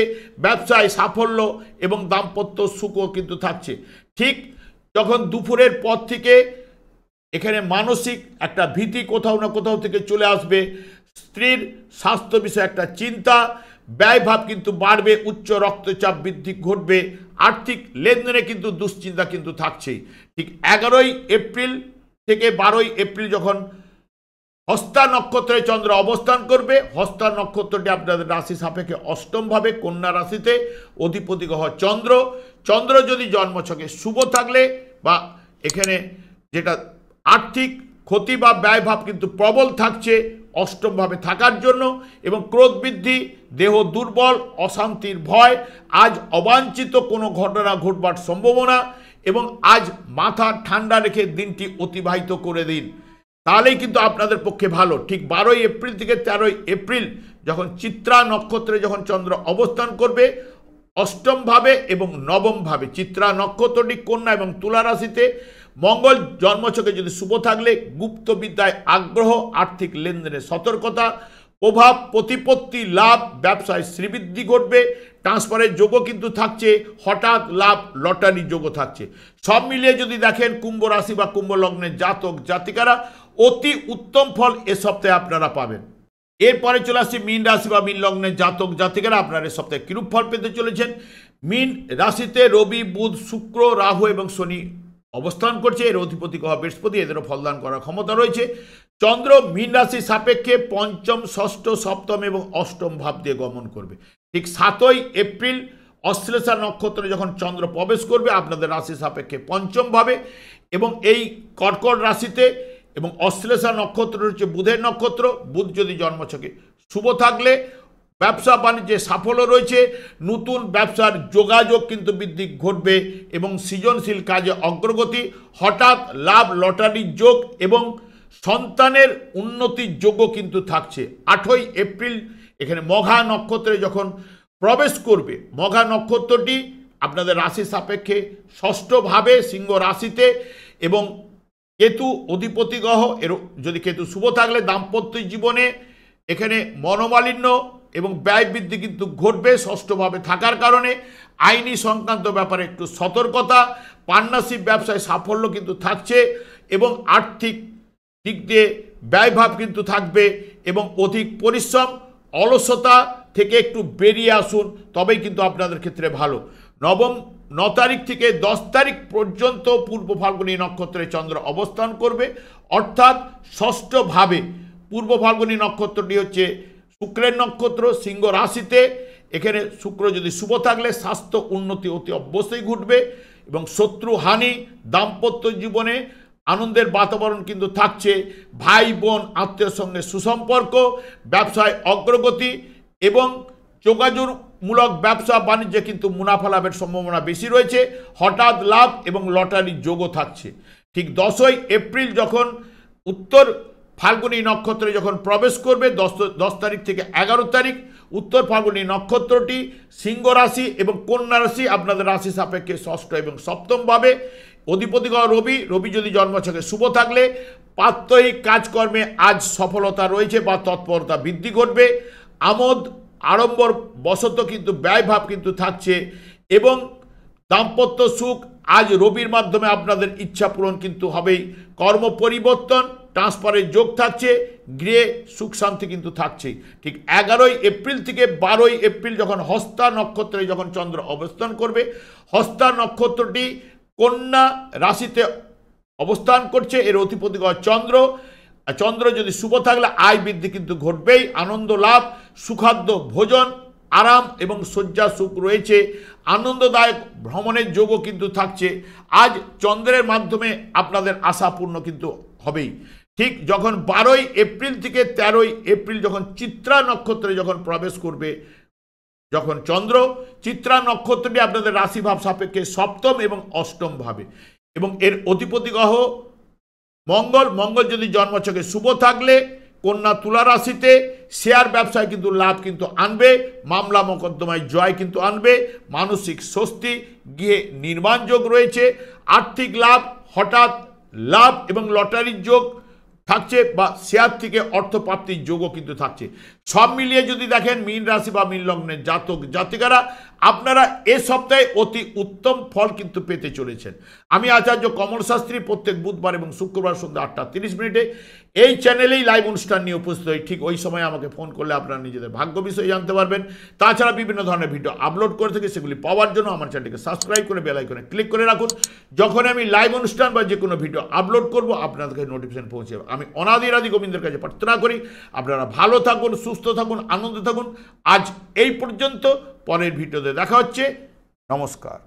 ব্যবসায় সাফল্য এবং দাম্পত্য সুখও কিন্তু থাকছে। ঠিক যখন দুপুরের পর থেকে এখানে মানসিক একটা ভীতি কোথাও না কোথাও থেকে চলে আসবে, স্ত্রীর স্বাস্থ্য বিষয়ে একটা চিন্তা, ব্যয়ভাব কিন্তু বাড়বে, উচ্চ রক্তচাপ বৃদ্ধি ঘটবে, আর্থিক লেনদেনে কিন্তু দুশ্চিন্তা কিন্তু থাকছেই। ঠিক 11ই এপ্রিল থেকে 12ই এপ্রিল যখন হস্তা নক্ষত্রে চন্দ্র অবস্থান করবে, হস্তা নক্ষত্রটি আপনাদের রাশি সাপেক্ষে অষ্টমভাবে কন্যা রাশিতে, অধিপতি গ্রহ চন্দ্র। চন্দ্র যদি জন্মছকে শুভ থাকলে বা এখানে যেটা আর্থিক ক্ষতি বা ব্যয়ভাব কিন্তু প্রবল থাকছে অষ্টমভাবে থাকার জন্য, এবং ক্রোধ বৃদ্ধি, দেহ দুর্বল, অশান্তির ভয়, আজ অবাঞ্ছিত কোনো ঘটনা ঘটবার সম্ভাবনা, এবং আজ মাথা ঠান্ডা রেখে দিনটি অতিবাহিত করে দিন, তাহলেই কিন্তু আপনাদের পক্ষে ভালো। ঠিক 12ই এপ্রিল থেকে 13ই এপ্রিল যখন চিত্রা নক্ষত্রে যখন চন্দ্র অবস্থান করবে অষ্টমভাবে এবং নবমভাবে, চিত্রা নক্ষত্রটি কন্যা এবং তুলা রাশিতে, মঙ্গল জন্মছকে যদি শুভ থাকলে গুপ্ত বিদ্যায় আগ্রহ, আর্থিক লেনদেনে সতর্কতা, প্রভাব প্রতিপত্তি লাভ, ব্যবসায় শ্রীবৃদ্ধি ঘটবে, ট্রান্সফারের যোগও কিন্তু থাকছে, হঠাৎ লাভ, লটারি যোগও থাকছে। সব মিলিয়ে যদি দেখেন কুম্ভ রাশি বা কুম্ভ লগ্নের জাতক জাতিকারা অতি উত্তম ফল এ সপ্তাহে আপনারা পাবেন। এরপরে চলে আসছে মীন রাশি বা মীন লগ্নের জাতক জাতিকারা আপনারা এ সপ্তাহে কিরূপ ফল পেতে চলেছেন। মীন রাশিতে রবি, বুধ, শুক্র, রাহু এবং শনি অবস্থান করছে, এর অধিপতি গ্রহ বৃহস্পতি, এদেরও ফলদান করার ক্ষমতা রয়েছে। চন্দ্র মীন রাশির সাপেক্ষে পঞ্চম, ষষ্ঠ, সপ্তম এবং অষ্টম ভাব দিয়ে গমন করবে। ঠিক 7ই এপ্রিল অশ্লেষা নক্ষত্রে যখন চন্দ্র প্রবেশ করবে আপনাদের রাশি সাপেক্ষে পঞ্চম ভাবে, এবং এই কর্কট রাশিতে, এবং অশ্লেষা নক্ষত্র হচ্ছে বুধের নক্ষত্র। বুধ যদি জন্মছকে শুভ থাকলে ব্যবসা বাণিজ্যে সাফল্য রয়েছে, নতুন ব্যবসার যোগাযোগ কিন্তু বৃদ্ধি ঘটবে এবং সৃজনশীল কাজে অগ্রগতি, হঠাৎ লাভ, লটারির যোগ এবং সন্তানের উন্নতির যোগও কিন্তু থাকছে। 8ই এপ্রিল এখানে মঘা নক্ষত্রে যখন প্রবেশ করবে, মঘা নক্ষত্রটি আপনাদের রাশি সাপেক্ষে ষষ্ঠভাবে সিংহ রাশিতে, এবং কেতু অধিপতি গ্রহ, এর যদি কেতু শুভ থাকলে দাম্পত্য জীবনে এখানে মনোমালিন্য এবং ব্যয় বৃদ্ধি কিন্তু ঘটবে ষষ্ঠভাবে থাকার কারণে। আইনি সংক্রান্ত ব্যাপারে একটু সতর্কতা, পার্টনারশিপ ব্যবসায় সাফল্য কিন্তু থাকছে, এবং আর্থিক দিক দিয়ে ব্যয়ভাব কিন্তু থাকবে, এবং অধিক পরিশ্রম, অলসতা থেকে একটু বেরিয়ে আসুন, তবেই কিন্তু আপনাদের ক্ষেত্রে ভালো। 9 তারিখ থেকে 10 তারিখ পর্যন্ত পূর্ব ফাল্গুনী নক্ষত্রে চন্দ্র অবস্থান করবে, অর্থাৎ ষষ্ঠভাবে। পূর্ব ফাল্গুনী নক্ষত্রটি হচ্ছে শুক্রের নক্ষত্র, সিংহ রাশিতে। এখানে শুক্র যদি শুভ থাকলে স্বাস্থ্য উন্নতি অতি অবশ্যই ঘটবে, এবং শত্রু হানি, দাম্পত্য জীবনে আনন্দের বাতাবরণ কিন্তু থাকছে, ভাই বোন আত্মীয়র সঙ্গে সুসম্পর্ক, ব্যবসায় অগ্রগতি এবং যোগাযোগমূলক ব্যবসা বাণিজ্যে কিন্তু মুনাফা লাভের সম্ভাবনা বেশি রয়েছে, হঠাৎ লাভ এবং লটারির যোগও থাকছে। ঠিক 10ই এপ্রিল যখন উত্তর ফাল্গুনী নক্ষত্রে যখন প্রবেশ করবে, 10 তারিখ থেকে 11 তারিখ, উত্তর ফাল্গুনী নক্ষত্রটি সিংহ রাশি এবং কন্যা রাশি আপনাদের রাশি সাপেক্ষে ষষ্ঠ এবং সপ্তম ভাবে, অধিপতি গ্রহ রবি, রবি যদি জন্মছকে শুভ থাকলে প্রাত্যহিক কাজকর্মে আজ সফলতা রয়েছে বা তৎপরতা বৃদ্ধি ঘটবে, আমোদ আড়ম্বর বশত কিন্তু ব্যয়ভাব কিন্তু থাকছে, এবং দাম্পত্য সুখ আজ রবির মাধ্যমে আপনাদের ইচ্ছা পূরণ কিন্তু হবেই। কর্ম পরিবর্তন, ট্রান্সফারের যোগ থাকছে, গৃহে সুখ শান্তি কিন্তু থাকছেই। ঠিক 11ই এপ্রিল থেকে 12ই এপ্রিল যখন হস্তা নক্ষত্রে যখন চন্দ্র অবস্থান করবে, হস্তা নক্ষত্রটি কন্যা রাশিতে অবস্থান করছে, এর অধিপতি গ্রহ চন্দ্র। চন্দ্র যদি শুভ থাকলে আয় বৃদ্ধি কিন্তু ঘটবেই, আনন্দ লাভ, সুখাদ্য ভোজন, আরাম এবং শয্যা সুখ রয়েছে, আনন্দদায়ক ভ্রমণের যোগও কিন্তু থাকছে। আজ চন্দ্রের মাধ্যমে আপনাদের আশাপূর্ণ কিন্তু হবেই। ঠিক যখন 12ই এপ্রিল থেকে 13ই এপ্রিল যখন চিত্রা নক্ষত্রে যখন প্রবেশ করবে যখন চন্দ্র, চিত্রা নক্ষত্রটি আপনাদের রাশিভাব সাপেক্ষে সপ্তম এবং অষ্টম ভাবে, এবং এর অধিপতি গ্রহ মঙ্গল। মঙ্গল যদি জন্মছকে শুভ থাকলে কন্যা তুলা রাশিতে, শেয়ার ব্যবসায় কিন্তু লাভ কিন্তু আনবে, মামলা মোকদ্দমায় জয় কিন্তু আনবে, মানসিক স্বস্তি, গৃহে নির্মাণ যোগ রয়েছে, আর্থিক লাভ, হঠাৎ লাভ এবং লটারির যোগ, থাকছে বা শেয়ার থেকে অর্থ প্রাপ্তির যোগও কিন্তু থাকছে। সব মিলিয়ে যদি দেখেন মীন রাশি বা মীন লগ্নের জাতক জাতিকারা আপনারা এ সপ্তাহে অতি উত্তম ফল কিন্তু পেতে চলেছেন। আমি আচার্য কমল শাস্ত্রী প্রত্যেক বুধবার এবং শুক্রবার সন্ধ্যা 8:30 এই চ্যানেলেই লাইভ অনুষ্ঠান নিয়ে উপস্থিত হই। ঠিক ওই সময় আমাকে ফোন করলে আপনারা নিজেদের ভাগ্য বিষয়ে জানতে পারবেন। তাছাড়া বিভিন্ন ধরনের ভিডিও আপলোড করে থাকি, সেগুলি পাওয়ার জন্য আমার চ্যানেলটিকে সাবস্ক্রাইব করে বেল আইকনে ক্লিক করে রাখুন। যখন আমি লাইভ অনুষ্ঠান বা যে কোনো ভিডিও আপলোড করব আপনাদেরকে নোটিফিকেশন পৌঁছে যাবে। আমি অনাদিরাদি গোবিন্দের কাছে প্রার্থনা করি আপনারা ভালো থাকুন, সুস্থ থাকুন, আনন্দে থাকুন। আজ এই পর্যন্ত, পরের ভিডিওতে দেখা হচ্ছে। নমস্কার।